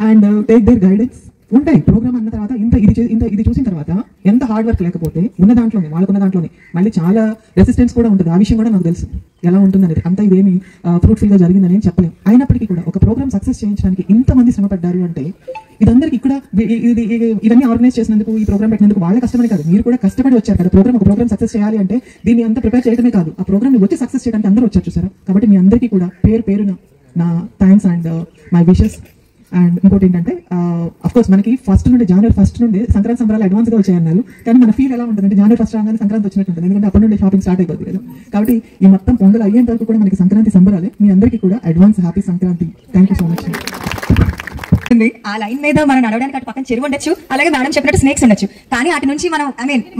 అండ్ టేక్ దేర్ గైడెన్స్ ఉంటాయి. ప్రోగ్రామ్ అన్న తర్వాత ఇది చూసిన తర్వాత ఎంత హార్డ్ వర్క్ లేకపోతే ఉన్న దాంట్లోనే వాళ్ళకున్న దాంట్లోనే మళ్ళీ చాలా రెసిస్టెన్స్ కూడా ఉంటుంది. ఆ విషయం కూడా నాకు తెలుసు ఎలా ఉంటుంది అనేది. అంతా ఇదేమి ఫ్రూట్ఫుల్గా జరిగిందని చెప్పలేం. అయినప్పటికీ కూడా ఒక ప్రోగ్రామ్ సక్సెస్ చేయించడానికి ఇంతమంది శ్రమపడ్డారు అంటే ఇదందరికీ ఇక్కడ ఇవన్నీ ఆర్గనైజ్ చేసినందుకు, ఈ ప్రోగ్రామ్ పెట్టినందుకు వాళ్ళ కష్టమని కాదు, మీరు కూడా కష్టపడి వచ్చారు కదా. ఒక ప్రోగ్రామ్ సక్సెస్ చేయాలి అంటే దీన్ని అంతా ప్రిపేర్ చేయడమే కాదు, ఆ ప్రోగ్రామ్ వచ్చి సక్సెస్ చేయడానికి అందరూ వచ్చారు చూసారా. కాబట్టి మీ అందరికీ కూడా పేరున నా thanks and my wishes. And ఇంకోటి ఏంటంటే అఫ్కోర్స్ మనకి జనవరి ఫస్ట్ నుండి సంక్రాంతి సంబరాలు అడ్వాన్స్గా వచ్చాయన్నారు. కానీ మన ఫీల్ ఎలా ఉంటుందంటే జనవరి ఫస్ట్ రాగానే సంక్రాంతి వచ్చినట్టు ఉంటుంది. ఎందుకంటే అప్పటి నుండి షాపింగ్ స్టార్ట్ అయిపోతుంది కదా. కాబట్టి ఈ మొత్తం పొంగల్ అయ్యేంత వరకు కూడా మనకి సంక్రాంతి సంబరాలే. మీ అందరికీ కూడా advance happy Sankranti. Thank you so much. ఆ లైన్ మీద మనం నడవడానికి అటు పక్కన చెరువు ఉండొచ్చు, అలాగే మేడం చెప్పినట్టు స్నేక్స్ ఉండొచ్చు. కానీ అటు నుంచి మనం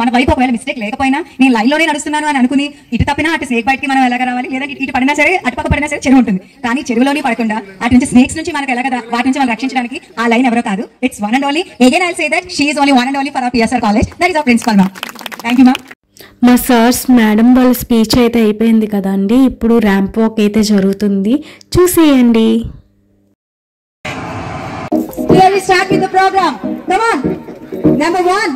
మన వైపు ఒకవేళ మిస్టేక్ లేకపోయినా నేను లైన్ లోనే నడుస్తున్నాను అని అనుకుని ఇటు తప్పినా అటు స్నేక్ బయటికి మనం ఎలాగ రావాలి, లేదా ఇటు పడినా సరే అటు పక్క పడినా సరే చెరువు ఉంటుంది. కానీ చెరువులోనే పడకుండా అటు నుంచి స్నేక్స్ నుంచి మనకు ఎలాగ వాటి నుంచి మనం రక్షించడానికి ఆ లైన్ ఎవరో కాదు, it's one and only. Again I will say that she is only one and only for our PSR college. That is our principal ma'am. Thank you ma'am. మా సార్స్ మేడం వాళ్ళ స్పీచ్ అయితే అయిపోయింది కదండి. ఇప్పుడు ర్యాంప్ వాక్ అయితే జరుగుతుంది, చూసేయండి. Here we start with the program. Come on. Number 1.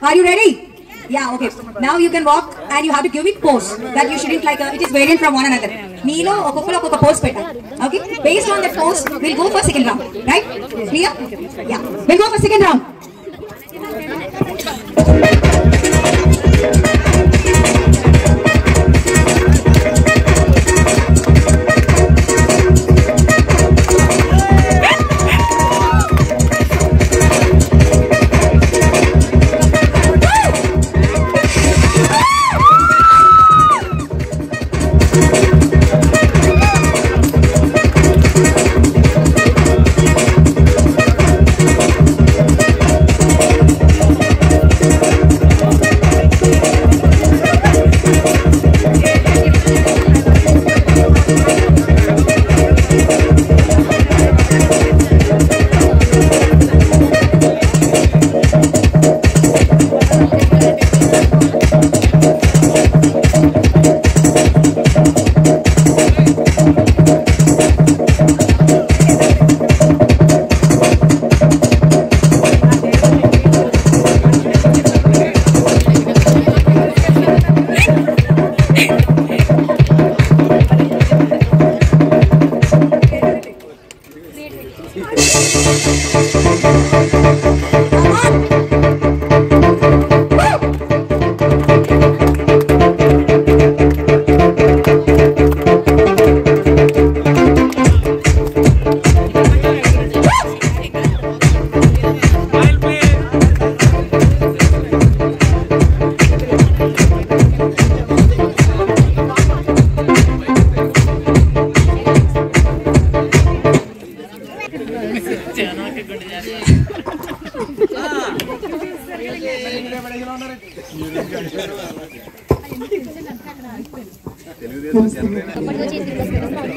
Are you ready? Yeah, okay. Now you can walk and you have to give it pose that you shouldn't like it is variant from one another. Meelo okoka pose petta. Okay? Based on that pose, we'll go for second round. Right? Clear? Yeah. We'll go for second round.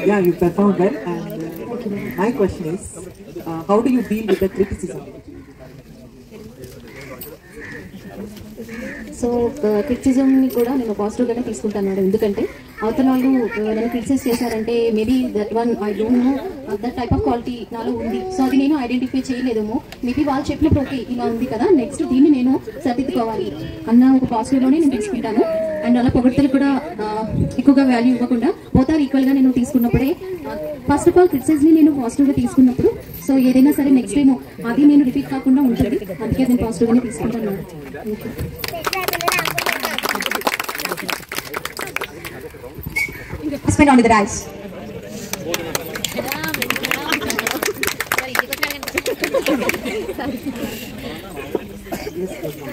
Yeah, you performed well. And my question is, how do you deal with the criticism? So క్రిటిసిజంని కూడా నేను పాజిటివ్గానే తీసుకుంటాను మేడం. ఎందుకంటే అవతల వాళ్ళు నన్ను క్రిటిసైజ్ చేశారంటే maybe that one I don't know that type of quality నాలో ఉంది. సో అది నేను ఐడెంటిఫై చేయలేదేమో. మేబీ వాళ్ళు చెప్పినప్పుడు ఓకే ఇలా ఉంది కదా, నెక్స్ట్ దీన్ని నేను సరిదిద్దుకోవాలి అన్న ఒక పాజిటివ్లోనే నేను తీసుకుంటాను. అండ్ అలా పొగడ్తలు కూడా ఎక్కువగా వాల్యూ ఇవ్వకుండా బోత్ ఆర్ ఈక్వల్గా నేను తీసుకున్నప్పుడే, ఫస్ట్ ఆఫ్ ఆల్ క్రిటిసైజ్ని నేను పాజిటివ్గా తీసుకున్నప్పుడు సో ఏదైనా సరే నెక్స్ట్ టైం అది నేను రిపీట్ కాకుండా ఉంటుంది. అందుకే నేను పాజిటివ్గానే తీసుకుంటాను. On the rise.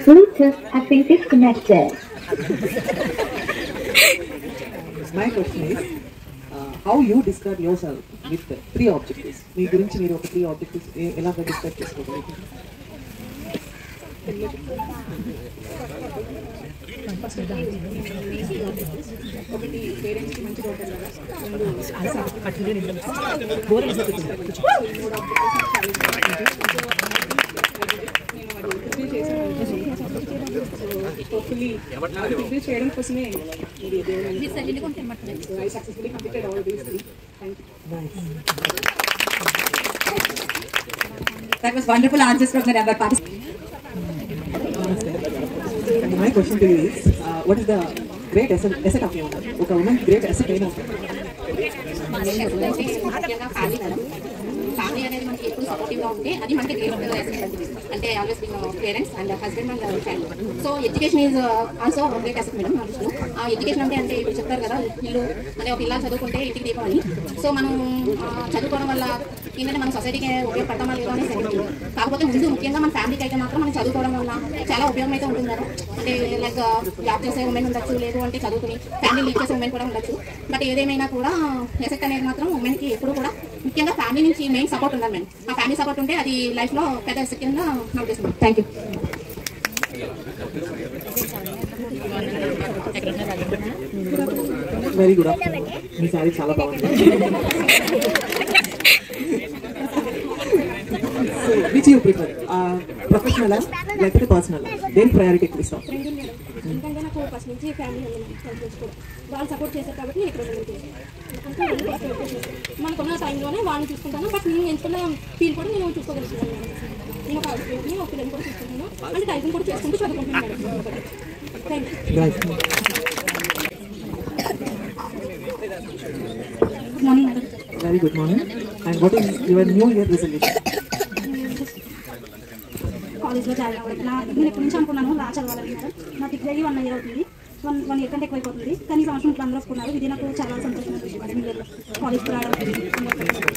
Bluetooth has been disconnected. My question is, how you describe yourself with 3 objectives? మీ గురించి మీరు ఒక 3 objectives ఎలాగ డిస్క్రైబ్ చేసుకోగలుగుతారు? ఒకటి పేరెంట్స్కి మంచి డౌటర్ కదా, చేయడం కోసమే successfully completed all these things. That was wonderful answers from the number participants. My question to you is, what is the great asset of your woman? ఒక woman great asset అయినా ఫ్యామిలీ అనేది మనకి ఎప్పుడు సపోర్టివ్గా ఉంటే అది మనకి అంటే always parents and husband and child. So education is also great asset madam. ఆ ఎడ్యుకేషన్ అంటే ఇప్పుడు చెప్తారు కదా, ఇల్లు అంటే ఒక ఇలా చదువుకుంటే ఇంటికి దీపం అని. సో మనం చదువుకోవడం వల్ల ఏంటంటే మన సొసైటీకి ఉపయోగపడతామా లేదో అనేది సెకండ్. కాకపోతే ముందు ముఖ్యంగా మన ఫ్యామిలీకి అయితే మాత్రం మనం చదువుకోవడం వల్ల చాలా ఉపయోగం అయితే ఉంటుంది. అంటే లైక్ జాబ్ చేసే ఉమెన్ ఉండొచ్చు, లేదు అంటే చదువుకుని ఫ్యామిలీ లీడ్ చేసే ఉమెన్ కూడా ఉండొచ్చు. బట్ ఏదేమైనా కూడా ఎసెట్ అనేది మాత్రం ఉమెన్కి ఎప్పుడు కూడా ముఖ్యంగా ఫ్యామిలీ నుంచి మెయిన్ సపోర్ట్ ఉండాలి మేడం. ఆ ఫ్యామిలీ సపోర్ట్ ఉంటే అది లైఫ్లో పెద్ద ఎసెట్ కింద నాకు చేస్తుంది. Thank you. Very good afternoon. Me sorry చాలా బాగుంది. విచ్ యూ ప్రిఫర్, ప్రొఫెషనల్ లేకపోతే పర్సనల్? దేని ప్రయారిటీ ఎక్కువ ఇస్తాం? ఎందుకంటే నాకు ఫస్ట్ నుంచి ఫ్యామిలీ వాళ్ళు సపోర్ట్ చేశారు కాబట్టి నేను ఇక్కడ మనకున్న టైంలోనే వాళ్ళని చూసుకుంటాను. బట్ నేను ఎంచుకున్న ఫీల్ కూడా నేను చూసుకోగలుగుతున్నాను. నేను ఒక పిల్లల్ని కూడా చూసుకుంటాను, అంటే టైపింగ్ కూడా చేసుకుంటూ చదువుకుంటున్నాను. Thank you. Good morning. Very good morning. And what is your new year resolution? కాలేజ్లో జాయిన్ అవ్వాలి. నేను ఎప్పటి నుంచి అనుకున్నాను లా చదవాలని మేడం. నా డిగ్రీ 1 year అవుతుంది. 1 year కంటే ఎక్కువైపోతుంది. కానీ ఈ సంవత్సరం ఇప్పుడు అందరూ వస్తున్నారు. ఇది నాకు చాలా సంతోషంగా అనిపిస్తుంది. కాలేజ్కి రావడం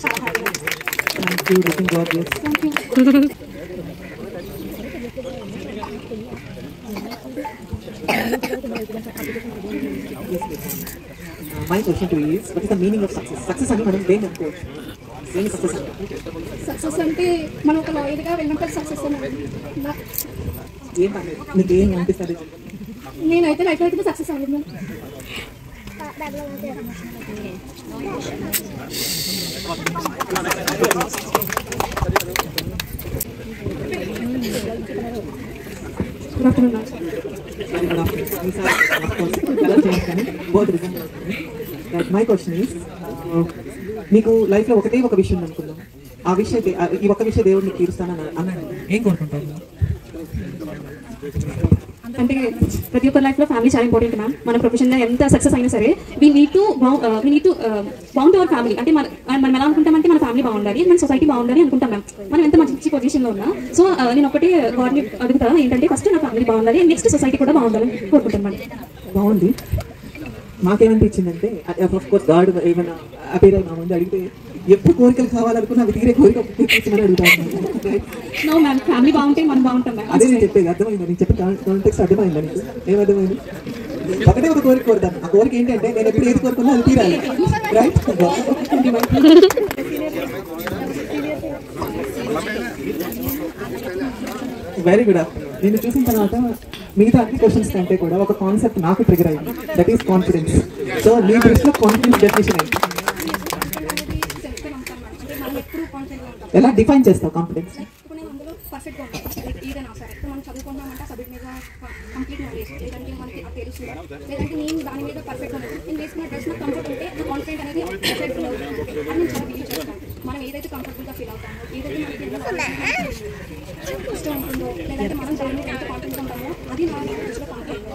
చాలా హ్యాపీగా. Thank you. Looking gorgeous. Thank you. My question to you is, what is the meaning of success? Success అని మనం దేని అనుకోవచ్చు? దేని సక్సెస్ అంటే? సక్సెస్ అంటే మనం ఒక లాయర్గా వెళ్ళినప్పుడు సక్సెస్ అని ఏం నీకు ఏం అనిపిస్తుంది? నేనైతే లైఫ్లో అయితే సక్సెస్ అవ్వదు. Good afternoon. My question is, మీకు లైఫ్లో ఒకటే ఒక విషయం అనుకుందాం, ఆ విషయం ఈ ఒక్క విషయం దేవుడిని తీరుస్తానని అన్నాడు, ఏం కోరుకుంటారు? అంటే ప్రతి ఒక్క లైఫ్లో ఫ్యామిలీ చాలా ఇంపార్టెంట్ మ్యామ్. మన ప్రొఫెషన్లో ఎంత సక్సెస్ అయినా సరే we need to bound our family. అంటే మనం ఎలా అనుకుంటామంటే మన ఫ్యామిలీ బాగుండాలి, మన సొసైటీ బాగుండాలి అనుకుంటాం మ్యామ్. మనం ఎంత మంచి పొజిషన్లో ఉన్నా. సో నేను ఒకటి గాడ్ని అడుగుతా ఏంటంటే ఫస్ట్ నా ఫ్యామిలీ బాగుండాలి, నెక్స్ట్ సొసైటీ కూడా బాగుండాలని కోరుకుంటాను మ్యామ్. బాగుంది. మాకేమనిపించిందంటే ఆఫ్ కోర్స్ గాడ్ ఏమైనా అపేర్ అయినా ముందు అడిగితే ఎప్పుడు కోరికలు కావాలనుకున్నా అవి తీరే కోరిక తీర్చమని అడుగుతాను. నో మ్యామ్, ఫ్యామిలీ బాగుంటే మనం బాగుంటాం మ్యామ్. అదే నేను చెప్పేది అర్థమైందా? నేను చెప్పిన కాంటెక్స్ట్ అర్థమైందా నీకు? ఏమర్థమైంది? ఒకటే ఒక కోరిక కోరుతాను. ఆ కోరిక ఏంటంటే నేను ఎప్పుడు ఏది కోరుకున్నా అది తీరాలి. రైట్? Very good. నేను చూసిన తర్వాత మిగతా అన్ని క్వశ్చన్స్ కంటే కూడా ఒక కాన్సెప్ట్ నాకు ట్రిగర్ అయింది. That is confidence. సో మీ దృష్టిలో కాన్ఫిడెన్స్ డెఫినేషన్ అయింది. ఎలా డిఫైన్ చేస్తావు కాన్ఫిడెన్స్? పర్ఫెక్ట్గా ఉంటుంది ఏదైనా సరే. మనం చదువుకుంటామంటే సబ్జెక్ట్ మీద కంప్లీట్ నాలెడ్జ్, లేదంటే మనకి తెలుసు, లేదంటే నేను దాని మీద పర్ఫెక్ట్గా ఉంటుంది. నేను వేసుకున్న డ్రెస్ నాకు కంఫర్ట్ ఉంటే నా కాన్ఫిడెంట్ అనేది పర్ఫెక్ట్గా ఉంటుంది. అది నేను చాలా బిలీవ్ చేస్తాను. మనం ఏదైతే కంఫర్టబుల్గా ఫీల్ అవుతామో, ఏదైతే మనకి ఇష్టం ఉంటుందో, లేదంటే మనం దాని మీద ఎంత కాన్ఫిడెంట్ ఉంటామో అది నా దృష్టిలో కాన్ఫిడెంట్.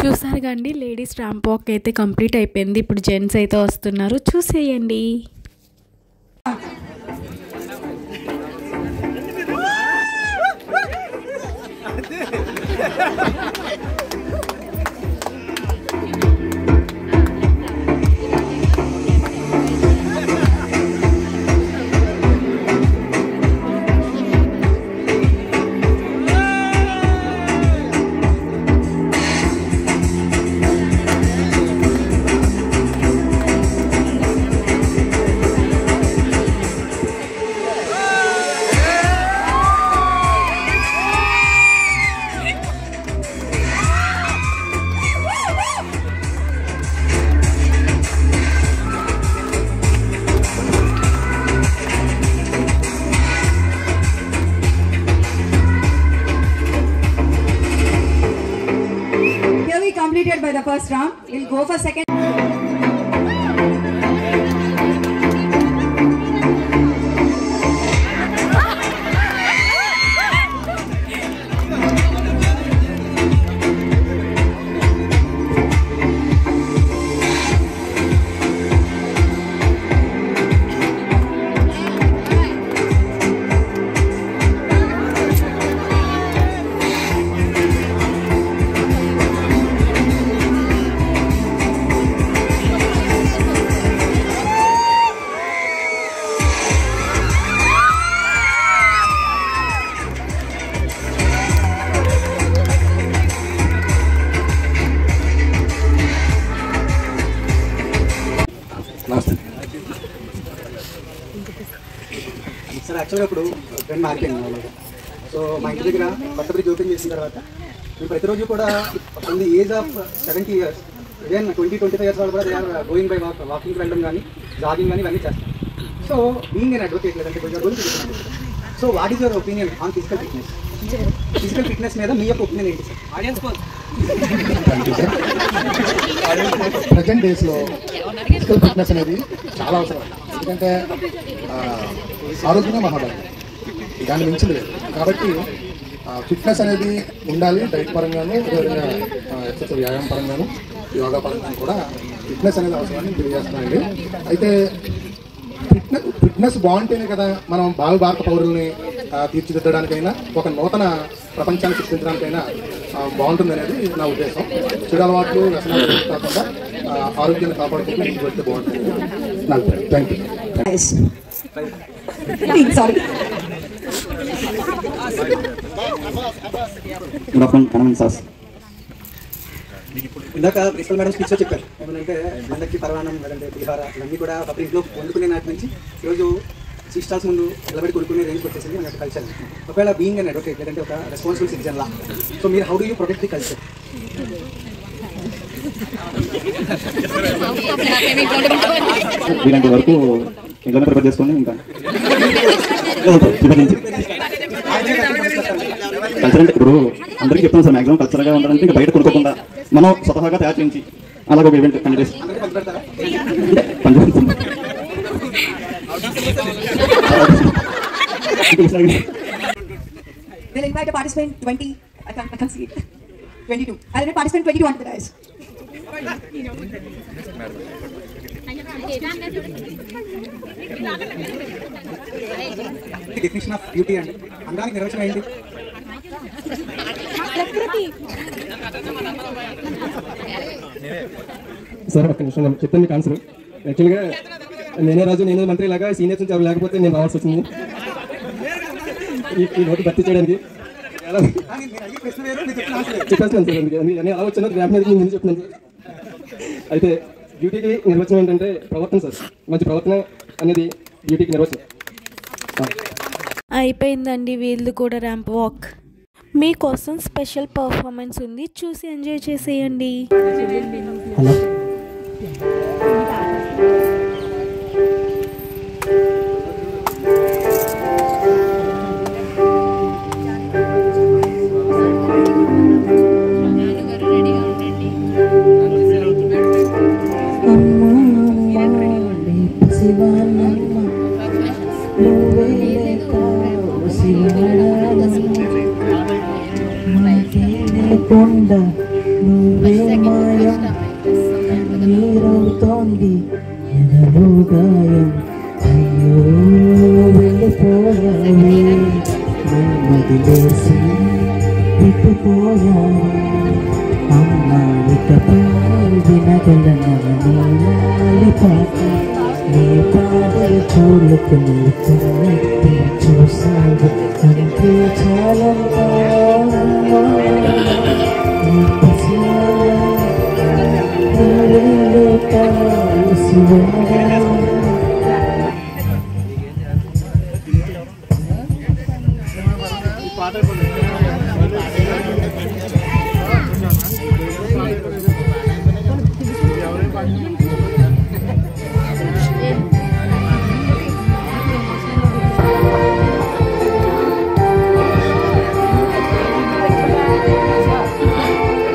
చూసారుగా అండి, లేడీస్ ర్యాంప్ వాక్ అయితే కంప్లీట్ అయిపోయింది. ఇప్పుడు జెంట్స్ అయితే వస్తున్నారు, చూసేయండి. Completed by the first round. We'll go for second. Sir యాక్చువల్గా ఇప్పుడు ట్రెండ్ మారిపోయింది వాళ్ళగా. సో మా ఇంటి దగ్గర కొత్త బ్రిడ్జ్ ఓపెన్ చేసిన తర్వాత మేము ప్రతిరోజు కూడా from the age of 70 years even 20-25 years వాళ్ళు కూడా దే ఆర్ గోయింగ్ బై వాకింగ్కి వెళ్ళడం కానీ జాగింగ్ కానీ ఇవన్నీ చేస్తాం. సో బీయింగ్ నేను అడ్వకేట్ లేదంటే కొంచెం గోల్ చూస్తున్నాను. So what is your opinion on physical fitness? Physical fitness మీద మీ యొక్క ఒపీనియన్ ఏంటి సార్? ప్రజెంట్ డేస్లో ఫిజికల్ ఫిట్నెస్ అనేది చాలా అవసరం. ఎందుకంటే ఆరోగ్యమే మహాభాగ్యం, దాన్ని మించింది లేదు. కాబట్టి ఫిట్నెస్ అనేది ఉండాలి. డైట్ పరంగాను, ఎక్సర్సైజ్ వ్యాయామం పరంగాను, యోగా పరంగాను కూడా ఫిట్నెస్ అనేది అవసరాన్ని తెలియజేస్తున్నాయండి. అయితే ఫిట్నెస్ బాగుంటేనే కదా మనం భారత పౌరుల్ని తీర్చిదిద్దడానికైనా, ఒక నూతన ప్రపంచాన్ని సృష్టించడానికైనా బాగుంటుంది అనేది నా ఉద్దేశం. చెడు అలవాట్లు, వ్యసనాలు కాకుండా ఆరోగ్యాన్ని కాపాడుకుంటూ ఇంటికి వస్తే బాగుంటుంది నా అభిప్రాయం. Thank you. Sorry. Good afternoon కనమన్ సార్. ఇందాక ప్రిన్సిపల్ మేడం స్పీచ్లో చెప్పారు ఏమంటే అందరికీ పరవాణం లేదంటే పులిహార ఇవన్నీ కూడా ఒకప్పుడు ఇంట్లో వండుకునే నాటి నుంచి ఈరోజు సీ స్టాల్స్ ముందు నిలబడి కొడుకునే రేంజ్కి వచ్చేసింది మన కల్చర్. ఒకవేళ బీయింగ్ అండ్ అడ్వకేట్ లేదంటే ఒక రెస్పాన్సిబుల్ సిటిజన్ లా, సో మీరు how do you protect the culture? వీలంటి వరకు ఇంట్లోనే ప్రిపేర్ చేసుకొని ఇంకా కల్చర్ అంటే ఇప్పుడు అందరికీ చెప్తాను సార్, మ్యాక్సిమం కల్చర్గా ఉండాలంటే ఇంకా బయట కొనుక్కోకుండా మనం స్వతహాగా తయారు చేయించి అలాగ ఒక ఈవెంట్ కండక్ట్ చేసి We'll invite a participant 20. I can't see it. 22. I'll invite participant 22 onto the dais. Definition of beauty అండి, అందానికి నిర్వచనం ఏంటి? సార్ ఒక నిమిషం చెప్తాను మీకు ఆన్సర్. యాక్చువల్గా నేనే రాజు నేనే మంత్రి లాగా సీనియర్స్ నుంచి ఎవరు లేకపోతే నేను రావాల్సి వచ్చింది ఈ నోటు భర్తీ చేయడానికి. చెప్పేస్తున్నాను సార్, అందుకే నేను ఎలా వచ్చినా ర్యాంప్ మీద ముందు చెప్తున్నాను సార్. అయితే డ్యూటీకి నిర్వచనం ఏంటంటే ప్రవర్తన సార్, మంచి ప్రవర్తన అనేది డ్యూటీకి నిర్వచనం. అయిపోయిందండి వీళ్ళది కూడా ర్యాంప్ వాక్. మీకోసం స్పెషల్ పర్ఫార్మెన్స్ ఉంది, చూసి ఎంజాయ్ చేసేయండి. హలో కొండ నువ్వే మాయం నీరవుతోంది ఎదలో గాయం అయ్యో వెళ్ళిపోయావే నెమ్మదిలేసి విట్టుపోయావే అమ్మా ఇకపై వినగలనని పాట నీ పాడే పూలకు నీకు చూసావు అంతే చాలమ్మా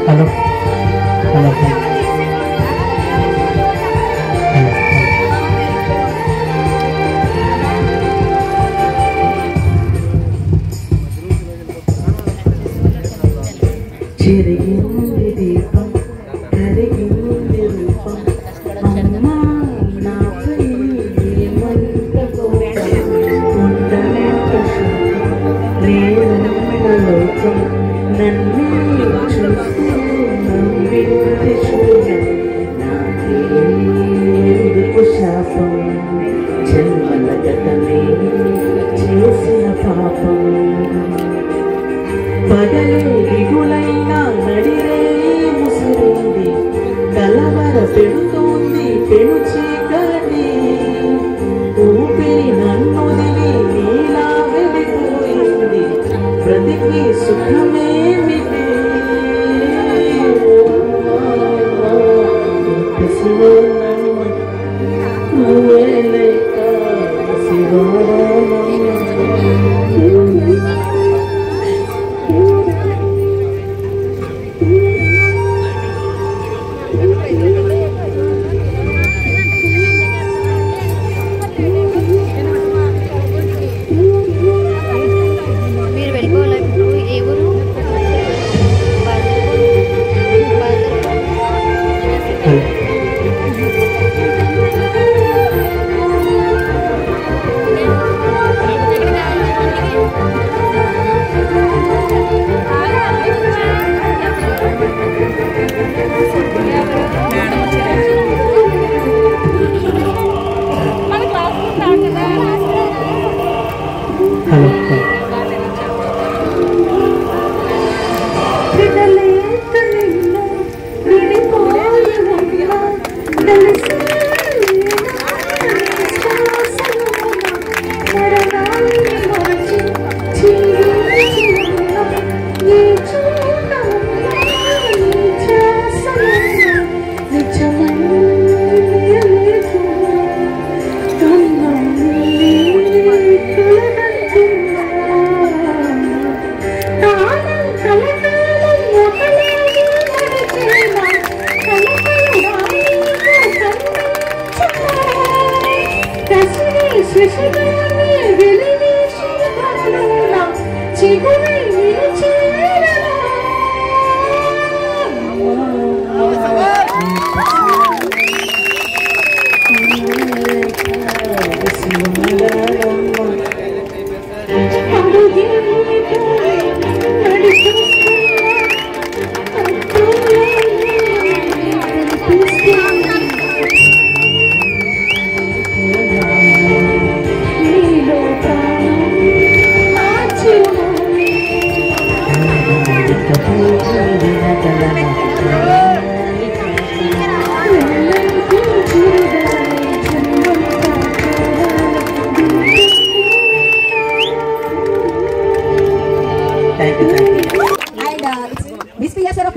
హలో హలో చెరిగింది దీపం కరిగింది రూపం అమ్మా నాపై మంట ఉండలేక నేను లోకం నన్నే చూస్తూ నవ్వింది శూన్యం నాకెందుకు శాపం జన్మల గతమే చేసిన పాపం పగలే దిగులైనా నడిరే ముసిరింది కలవర పెడుతోంది పెను చీకటి ఊపిరి నన్నొదిలి నీలా వెళ్ళిపోయింది బ్రతికి సుఖమేమిటి నువ్వే లేక మీరు వెళ్ళిపోవాలి ఇప్పుడు. ఏ ఊరు?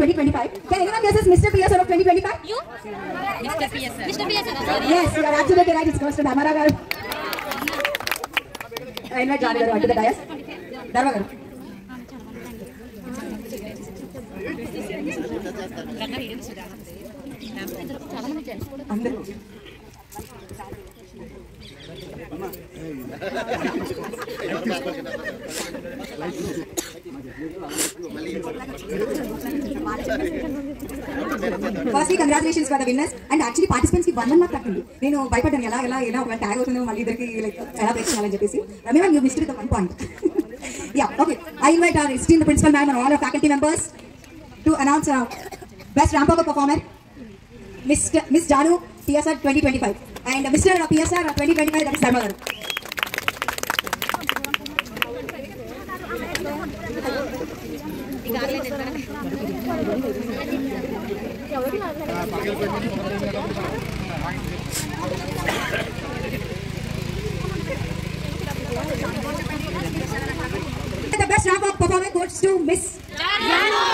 2025. Can anyone guess as Mr. PSR of 2025? You? Mr. PSR. Mr. PSR. Yes, you are absolutely right. It's goes to Dhamara garu. I invite Jani garu to the dais. Dharma garu. Firstly, congratulations for the winners and actually participants ki 1 mark takkindi. Nenu bhayapadaanu ela oka tag avutundo malli iddarki like ela pressure cheppesi. Remember you missed the 1 point. Yeah, okay. I invite our esteemed principal ma'am and all our faculty members to announce best ramp up performer Miss Janu PSR 2025 and Mr. PSR 2025 that is Dharma garu. The best ramp up performer goes to Miss Janu.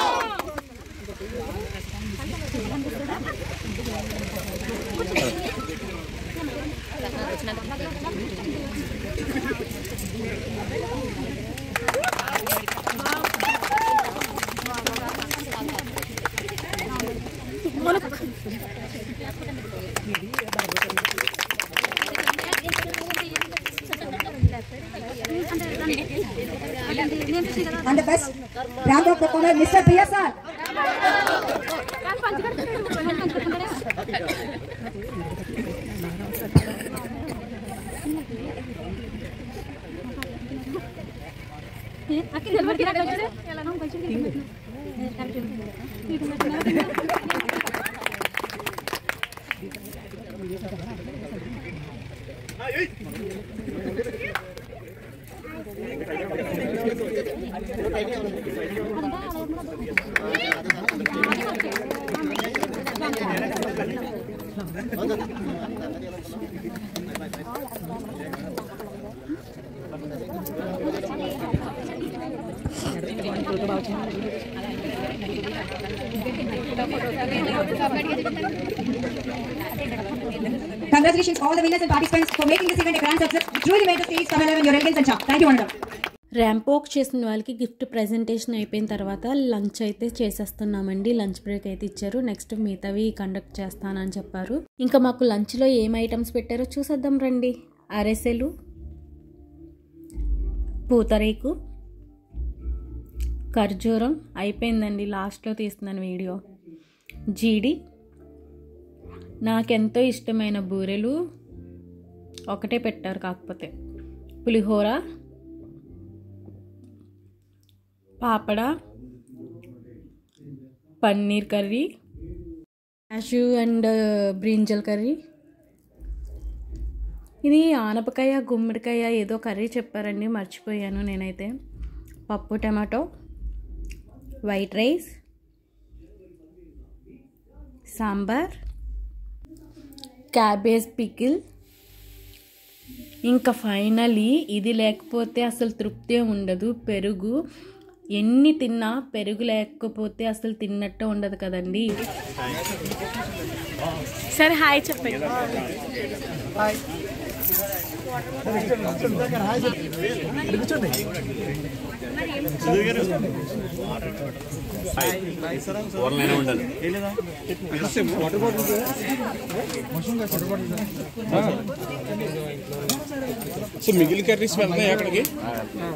And the best ramp up performer Mr. PSR. Congratulations all the winners and participants for making this event a grand success. You truly made the stage come alive in your elegance and charm. Thank you, Honorable. Ramp walk చేసిన వాళ్ళకి గిఫ్ట్ ప్రజెంటేషన్ అయిపోయిన తర్వాత లంచ్ అయితే చేసేస్తున్నామండి. లంచ్ బ్రేక్ అయితే ఇచ్చారు. నెక్స్ట్ మిగతావి కండక్ట్ చేస్తానని చెప్పారు. ఇంకా మాకు లంచ్లో ఏం ఐటమ్స్ పెట్టారో చూసేద్దాం రండి. అరెసెలు, పూతరేకు, ఖర్జూరం అయిపోయిందండి. లాస్ట్లో తీస్తున్నాను వీడియో. జీడి, నాకెంతో ఇష్టమైన బూరెలు ఒకటే పెట్టారు కాకపోతే, పులిహోర, పాపడ, paneer curry, cashew and brinjal curry. ఇది ఆనపకాయ గుమ్మడికాయ ఏదో కర్రీ చెప్పారండి, మర్చిపోయాను నేనైతే. పప్పు tomato, white rice, sambar, cabbage pickle. ఇంకా ఫైనలీ ఇది లేకపోతే అసలు తృప్తి ఉండదు, పెరుగు. ఎన్ని తిన్నా పెరుగు లేకపోతే అసలు తిన్నట్టు ఉండదు కదండి. సరే హాయ్ చెప్పండి. సో మిగిలిన కర్రీస్ వెళ్తాయి అక్కడికి,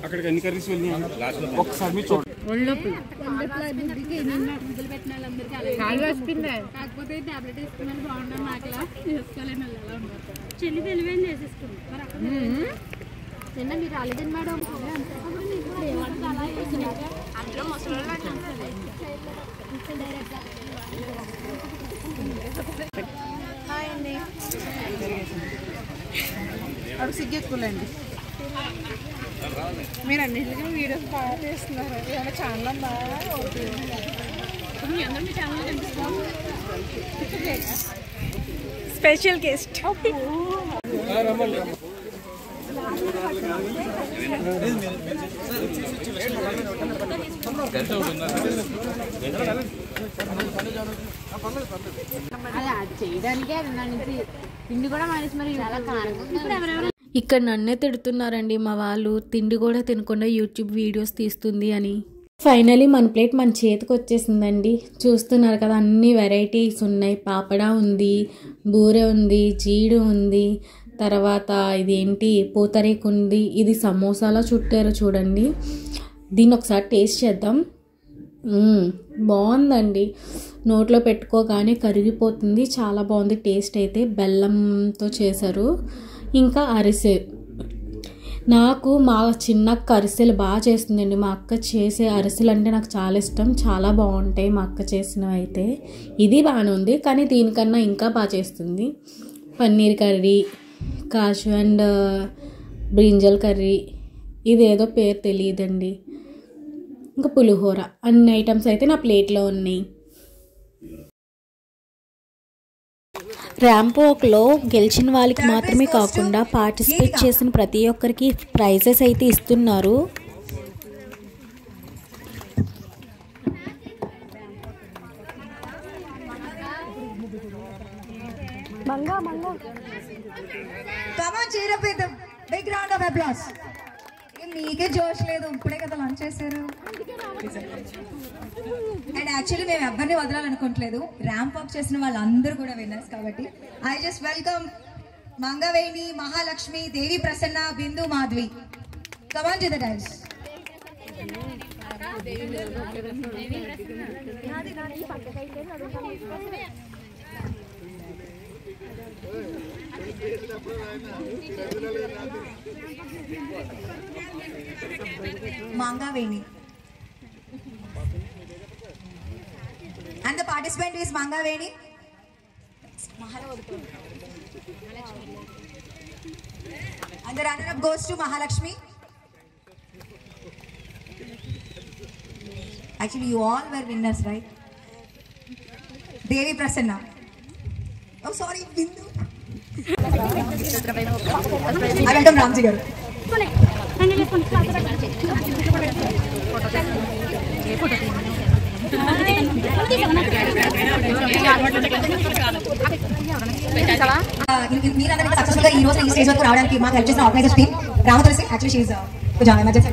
అక్కడికి అన్ని కర్రీస్ వెళ్ళినాయి. ఒకసారి మీరు చూడండి. కాకపోతే టాబ్లెట్ వేసుకున్నాను బాగుంటాను, నాకులా వేసుకోలేను. చెల్లి తెలివైన చేసేసుకున్నాను. నిన్న మీరు రాలేదని మేడం. అందులో ముసలి హాయ్ అండి. అవి సిగ్గెక్కులేండి. మీరు అన్నింటికి వీడియోస్ బాగా చేస్తున్నారు. ఏమైనా ఛానల్ ఉందా? మీ అందరూ మీ ఛానల్ కనిపిస్తున్నారు. Special guest. చేయడానికే తిండి కూడా మానేసి మరి చాలా కారం. ఇక్కడ నన్నే తిడుతున్నారండి మా వాళ్ళు, తిండి కూడా తినకుండా యూట్యూబ్ వీడియోస్ తీస్తుంది అని. ఫైనలీ మన ప్లేట్ మన చేతికి వచ్చేసిందండి. చూస్తున్నారు కదా, అన్ని వెరైటీస్ ఉన్నాయి. పాపడా ఉంది, బూరె ఉంది, జీడి ఉంది, తర్వాత ఇదేంటి పూతరేకు ఉంది, ఇది సమోసాలో చుట్టారు చూడండి. దీన్ని ఒకసారి టేస్ట్ చేద్దాం. బాగుందండి, నోట్లో పెట్టుకోగానే కరిగిపోతుంది. చాలా బాగుంది టేస్ట్ అయితే. బెల్లంతో చేశారు. ఇంకా అరిసె, నాకు మా చిన్నక్క అరిసెలు బాగా చేస్తుందండి. మా అక్క చేసే అరిసెలు అంటే నాకు చాలా ఇష్టం, చాలా బాగుంటాయి మా అక్క చేసినవి అయితే. ఇది బాగానే ఉంది, కానీ దీనికన్నా ఇంకా బాగా చేస్తుంది. Paneer curry, kaju and brinjal curry, ఇదేదో పేరు తెలియదండి. ఇంకా పులిహోర, అన్ని ఐటమ్స్ అయితే నా ప్లేట్లో ఉన్నాయి. ర్యాంప్ వాక్లో గెలిచిన వాళ్ళకి మాత్రమే కాకుండా పార్టిసిపేట్ చేసిన ప్రతి ఒక్కరికి ప్రైజెస్ అయితే ఇస్తున్నారు. మీకే జోష్ లేదు, ఇప్పుడే కదా లంచ్ చేశారు. అండ్ యాక్చువల్లీ మేము ఎవరిని వదలాలనుకోవట్లేదు, ర్యాంప్ అప్ చేసిన వాళ్ళందరూ కూడా విన్నర్స్ కాబట్టి. I just welcome Mangaveni, Mahalakshmi, Devi Prasanna, Bindu, Madhavi. Come on to the dance. Mangaveni. And the participant is Mangaveni. And the runner-up goes to Mahalakshmi. Actually, you all were winners, right? Devi Prasanna. Oh, sorry, Bindu. I welcome Ramji garu. మీరందరూ సక్సెస్ఫుల్ గా ఈ రోజు ఈ స్టేజ్ వరకు రావడానికి మాకు హెల్ప్ చేసిన organisers team, Ramatulasi actually she is emergency,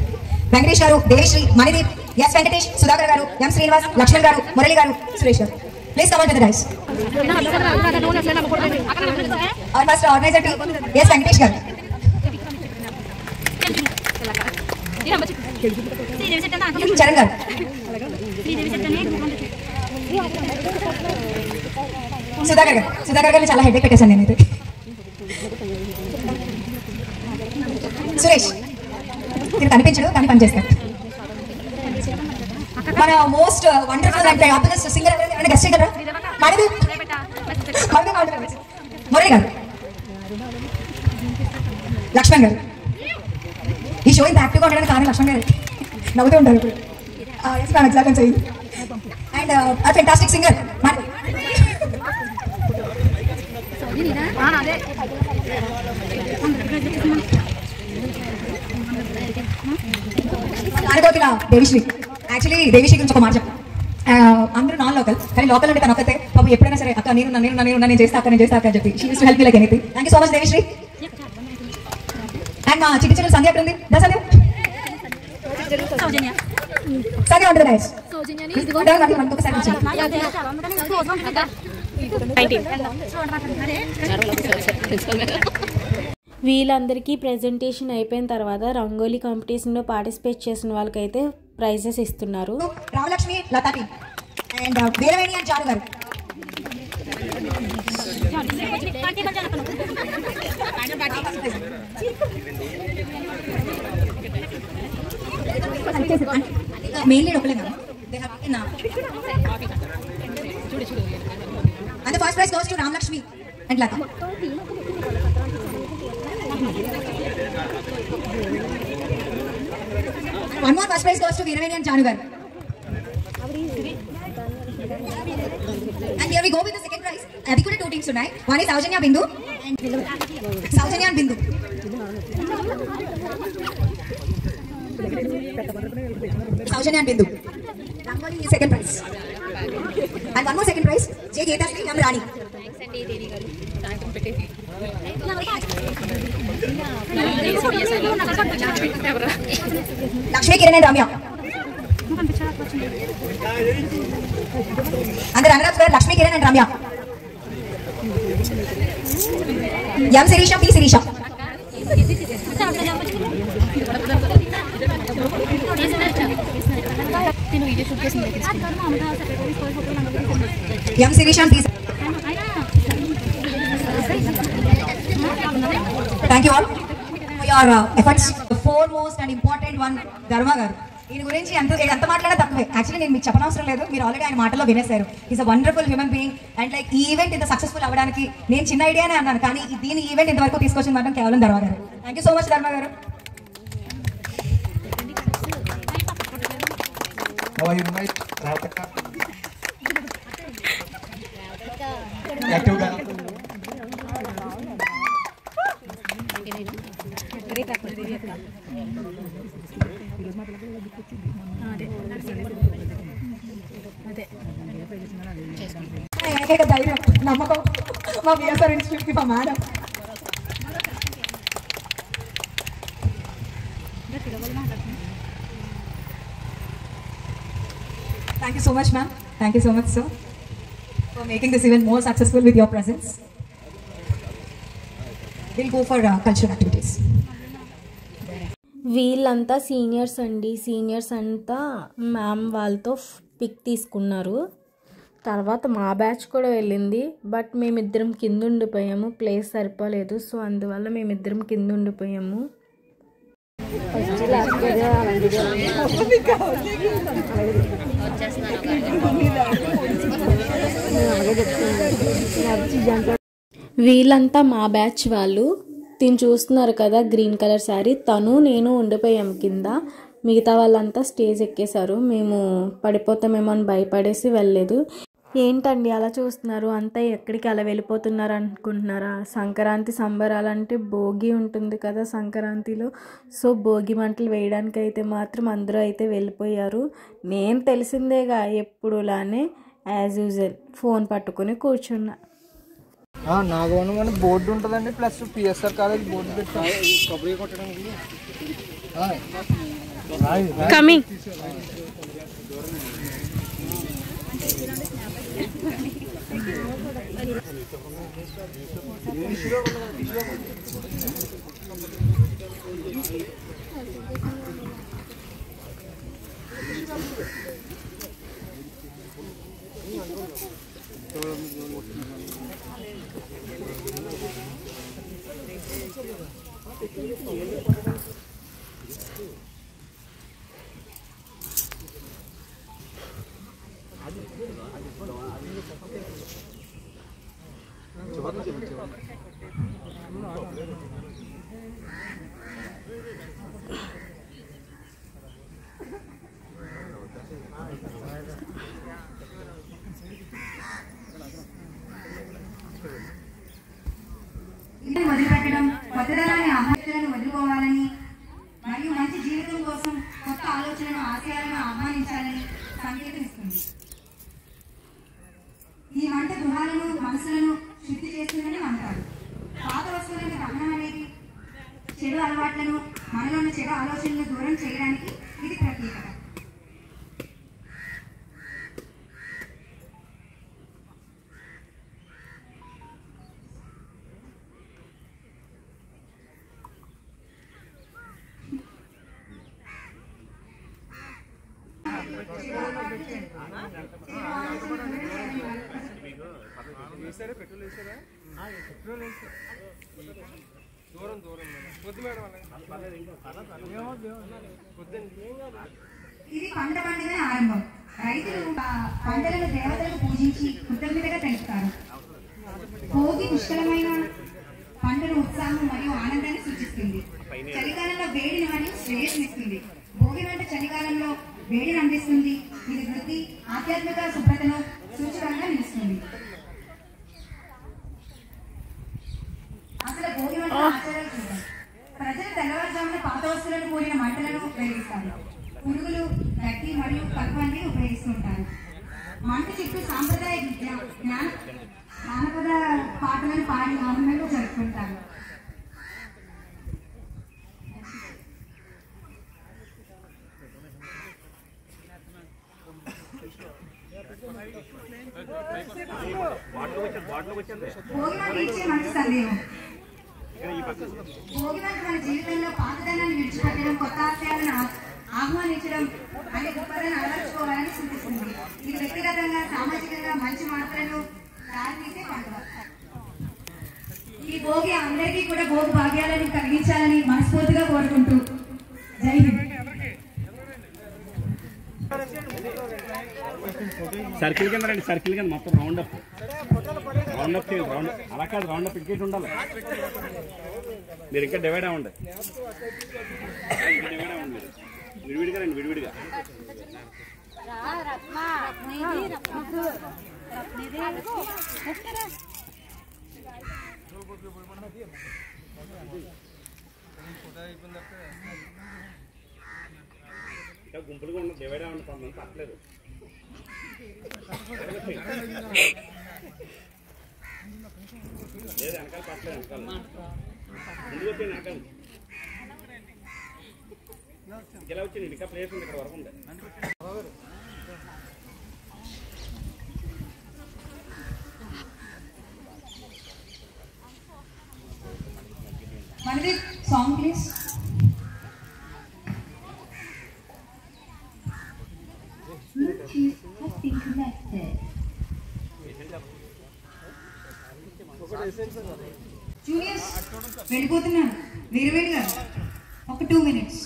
Venkatesh garu, Devishri, Manideep, S Venkatesh, Sudhakar garu, M Srinivas, Laxman garu, Murali garu, Suresh garu. Please come on with the dice. Our first organiser team, S Venkatesh garu. Charan గారు. సుధాకర్ గారు. సుధాకర్ గారిని చాలా హెడేక్ పెట్టేశాను నేనైతే. సురేష్ మీరు కనిపించడు కానీ పని చేస్తారు. మన most wonderful and happiness singer guest singer Murali గారు, లక్ష్మణ్ గారు. ఈ షో ఇంత యాక్టివ్గా ఉండడానికి కారణం లక్ష్మణ్ గారు, నవ్వుతూ ఉంటారు ఇప్పుడు. అండ్ ఫెంటాస్టిక్ సింగర్ అనుకోతిలా దేవిశ్రీ. యాక్చువల్లీ దేవిశ్రీ గురించి ఒక మాట చెప్పాను. అందరూ నాన్ లోకల్, కానీ లోకల్ అంటే తన ఒక్కతే పాపం ఎప్పుడైనా సరే అక్క నేను చేస్తా అక్క అని చెప్పి she used to help me like anything. Thank you so much Devishri. And మా చిట్టి చిన్న సంధ్య ఎక్కడ ఉంది? సంధ్య సంధ్య ఉంటుంది గైస్. వీళ్ళందరికీ ప్రెజెంటేషన్ అయిపోయిన తర్వాత రంగోలీ కాంపిటీషన్లో పార్టిసిపేట్ చేసిన వాళ్ళకైతే ప్రైజెస్ ఇస్తున్నారు. Ramalakshmi, Latha team and Veeraveni and Charu garu. Mainly ఒకలేనా? And the first prize goes to Ramlakshmi and Lata. One more first prize goes to Veeraveni and Janu garu. And here we go with the second prize. Adi kuda two teams unnai. One is Saujanya Bindu and Bindu. Saujanya and Bindu. Rangoli is second prize. And one more second prize, J. Getasri M. Rani. Lakshmi Kiran and Ramya. And the runners were Lakshmi Kiran and Ramya. M. Sirisha, P. Sirisha. M. Sirisha, P. Thank you all for your efforts. The foremost and important one, Dharma garu. ఈయన గురించి ఎంత మాట్లాడా తక్కువే. యాక్చువల్లీ నేను మీకు చెప్పనవసరం లేదు, మీరు ఆల్రెడీ ఆయన మాటల్లో వినేశారు. Is a wonderful human being. And like ఈ ఈవెంట్ ఇంత సక్సెస్ఫుల్ అవ్వడానికి నేను చిన్న ఐడియానే అన్నాను, కానీ దీని ఈవెంట్ ఇంతవరకు తీసుకొచ్చిన మాత్రం కేవలం ధర్మ గారు. థ్యాంక్ యూ సో మచ్ ధర్మ గారు. ఏకైక ధైర్యం నమ్మకం మా బిఎస్ఆర్ ఇన్స్టిట్యూట్కి మా madam. Thank you so much, ma'am. Thank you so much, sir, for making this event more successful with your presence. We'll go for cultural activities. వీళ్ళంతా సీనియర్స్ అండి. సీనియర్స్ అంతా మ్యామ్ వాళ్ళతో పిక్ తీసుకున్నారు. తర్వాత మా బ్యాచ్ కూడా వెళ్ళింది, బట్ మేమిద్దరం కింద ఉండిపోయాము, ప్లేస్ సరిపోలేదు. సో అందువల్ల మేమిద్దరం కింద ఉండిపోయాము. వీళ్ళంతా మా బ్యాచ్ వాళ్ళు. తిని చూస్తున్నారు కదా, గ్రీన్ కలర్ శారీ, తను నేను ఉండిపోయాం కింద. మిగతా వాళ్ళంతా స్టేజ్ ఎక్కేశారు. మేము పడిపోతామేమో అని భయపడేసి వెళ్ళలేదు. ఏంటండి అలా చూస్తున్నారు, అంతా ఎక్కడికి అలా వెళ్ళిపోతున్నారు అనుకుంటున్నారా? సంక్రాంతి సంబరాలంటే భోగి ఉంటుంది కదా సంక్రాంతిలో. సో భోగి మంటలు వేయడానికి అయితే మాత్రం అందరూ అయితే వెళ్ళిపోయారు. నేను తెలిసిందేగా ఎప్పుడులానే యాజ్ యూజువల్ ఫోన్ పట్టుకుని కూర్చున్నా. నాగవనం బోర్డు ఉంటుందండి, ప్లస్ పిఎస్ఆర్ కాలేజ్ బోర్డు పెట్టాం కొబ్బరి కొట్టడానికి. కమింగ్ వదిలిపెట్టడం, కొత్తదనాన్ని ఆహ్వానించాలని వదులుకోవాలని మరియు మంచి జీవితం కోసం కొత్త ఆలోచనలు ఆశయాలను ఆహ్వానించాలని సంకేతం ఇస్తుంది. ఈ మంట గృహాలను మనసులను శుద్ధి చేస్తుందని అంటారు. పాత వస్తువులను దహనం అనేది చెడు అలవాట్లను, మనలో ఉన్న చెడు ఆలోచనలను దూరం చేయడానికి ఇది ప్రత్యేకత. పెట్రోల్ వేసారా? పెట్రోల్ వేసా దూరం దూరం వద్దు మేడం. ఇది పంట పండుగ ఆరంభం. రైతులు పంటలను దేవతలకు పూజించి కృతజ్ఞతగా తెలుపుతారు. భోగి పుష్కలమైన పంటను ఉత్సాహం మరియు ఆనందాన్ని సూచిస్తుంది. చలికాలంలో వేడిని మరియు శ్రేయస్నిస్తుంది. భోగి వంట చలికాలంలో వేడిని అందిస్తుంది. ఇది వృద్ధి, ఆధ్యాత్మిక శుభ్రతను సూచకంగా నిలుస్తుంది. అసలు భోగి వంట ఆచారాలు చూద్దాం. ప్రజలు తెల్లవారుజామున పాత వస్తువులను కూడిన మంటలను ఉపయోగిస్తారు. పురుగులు, గట్టి మరియు కలుపు వంటివి ఉపయోగిస్తుంటారు. మంట చుట్టూ సాంప్రదాయ జానపద పాటలను పాడి ఆనందంగా జరుపుకుంటారు. భోగిమంటలు ఇచ్చే మంచి సందేహం. భోగిమంటలు మన జీవితంలో పాతదనాన్ని విడిచిపెట్టడం, కొత్త ఆశయాలను ఆహ్వానించడం అనే గొప్పదనం అలవర్చుకోవాలని సూచిస్తుంది. ఇది వ్యక్తిగతంగా సామాజికంగా మంచి మార్పులను దారితీసే పండుగ. ఈ భోగి అందరికీ కూడా భోగి భాగ్యాలను కలిగించాలని మనస్ఫూర్తిగా కోరుకుంటూ జై హింద్. సర్కిల్ కింద రండి, సర్కిల్ కింద మొత్తం రౌండ్ అప్ చేయండి. రౌండ్ అలా కాదు, రౌండ్ అప్ ఇంకేటి ఉండాలి. మీరు ఇంకా డివైడ్ అవ్వండి, విడివిడిగా రండి, విడివిడిగా. ఇంకా గుంపులుగా ఉన్న డివైడ్ అవ్వండి, కొంతమంది పట్టలేదు. లేదు వెనకాల పట్టలేదు, వెనకాల ముందుకు వచ్చి వెనకాల ఇలా వచ్చింది. ఇంకా ప్లేస్ ఉంది, ఇక్కడ వరకు ఉంది. Manvi, song please. జూనియర్స్ వెళ్ళిపోతున్నాను వేరువేరుగా, ఒక 2 minutes.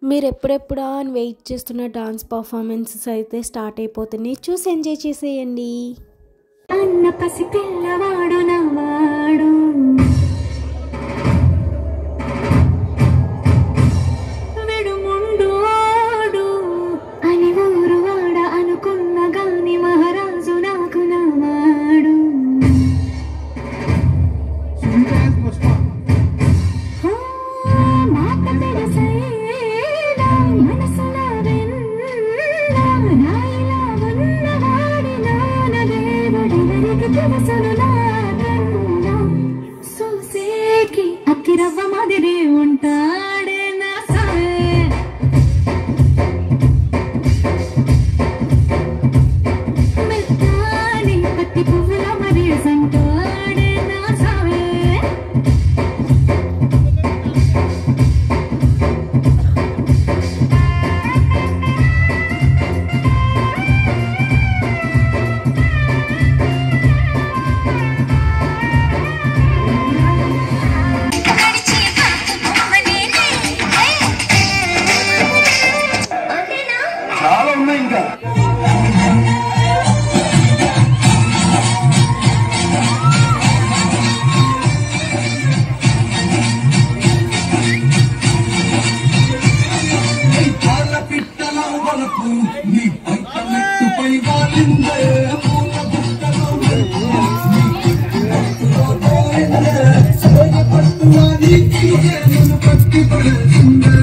మీరు ఎప్పుడెప్పుడా అని వెయిట్ చేస్తున్న డాన్స్ పర్ఫార్మెన్సెస్ అయితే స్టార్ట్ అయిపోతున్నాయి. చూసి ఎంజాయ్ చేసేయండి. అన్న పసి పిల్లవాడు నవాడు విడుముండోడు అని ఊరు వాడ అనుకున్న గాని మహారాజు నాకు నవాడు. మాట తెలుసైనా మనసుల వెన్నా నాయిలా ఉన్నవాడి నాన దేవుడెవరికి తెలుసును నాదన్నా. సూసేకి అక్కిరవ్వ మాదిరి ఉంటాడే నా సాయే. మెత్తాని పత్తి పువ్వుల మరి సంటాడే నా సాయే. చాలా ఉన్నాయి ఇంకా. పిట్టల వరకు నీ పంట మెట్టుపై వాలిందే పూల బుట్టలో పట్టువా నీకు పట్టి పడుతుందే.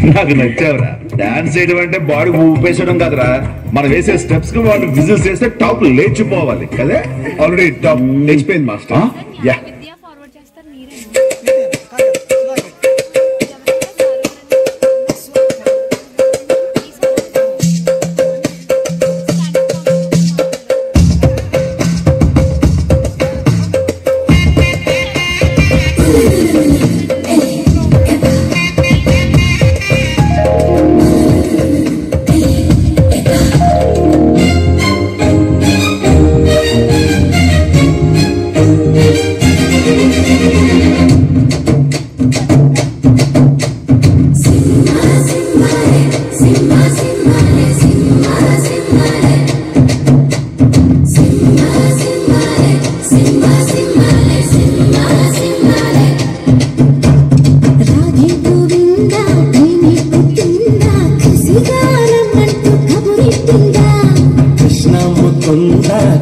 నాకు నచ్చావురా. డాన్స్ చేయడం అంటే బాడీ ఊపేసడం కాదురా, మనం వేసే స్టెప్స్ కి వాళ్ళు విజిల్స్ చేస్తే టాప్ లేచిపోవాలి కదా. ఆల్రెడీ టాప్ లేచిపోయింది మాస్టర్. యా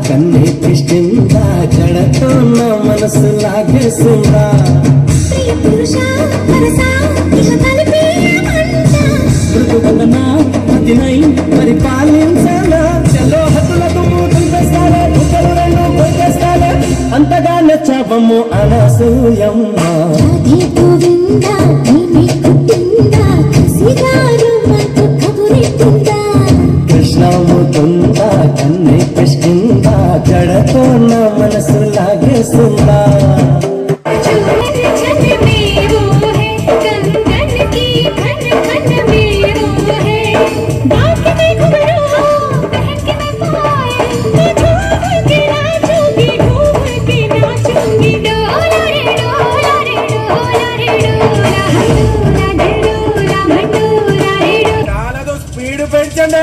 కన్నే కృష్ణిందా జడతో నా మనసు లాగేస్తుందా పరిపాలించాలా చలో హద్దులకు మూతుంపేస్తాలే కుక్కలు రెండు కొట్టేస్తాలే అంతగా నచ్చావమ్ము అనసూయమ్మ కృష్ణముతుందా కన్నే కృష్ణిందా జడతో నా మనసు లాగేస్తుందా స్పీడ్ పెంచండి.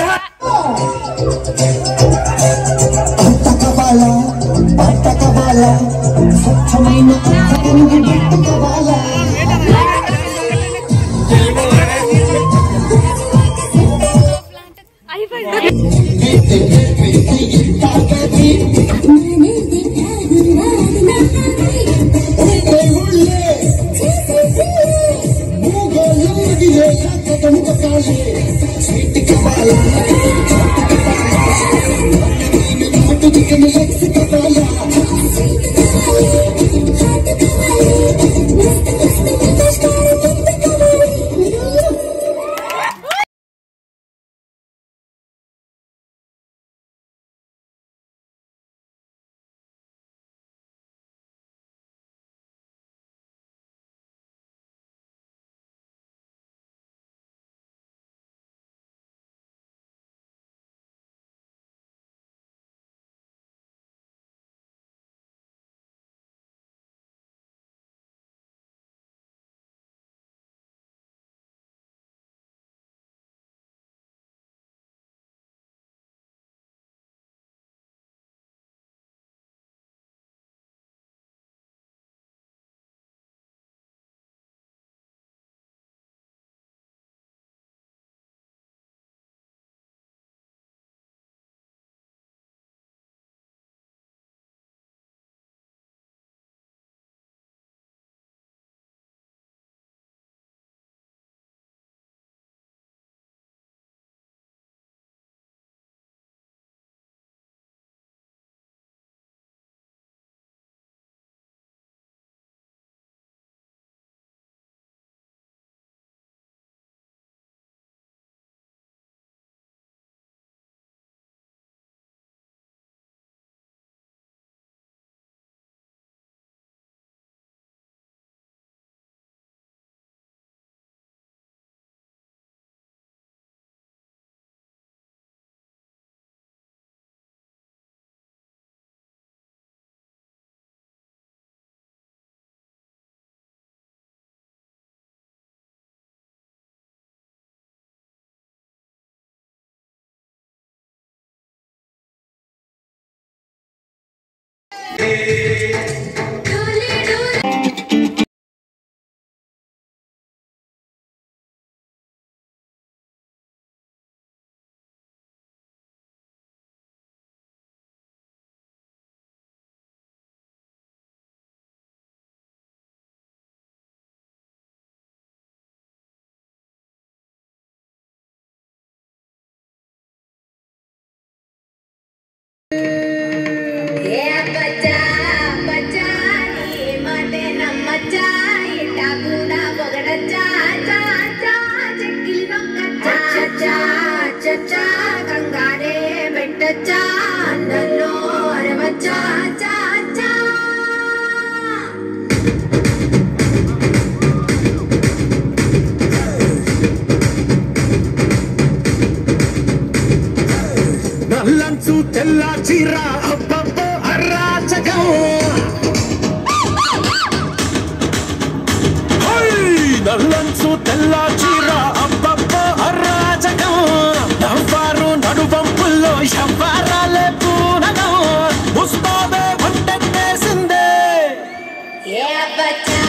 స్వచ్ఛమైన నల్లంచు తెల్ల చీర అబ్బబ్బో అరాచకం నల్లంచు తెల్ల చీర అబ్బబ్బో అరాచకం నవ్వారు నడువంపుల్లో ఎవ్వరాలే పూనగం ముస్తాబే వంటేసిందే ఏ బచ్చా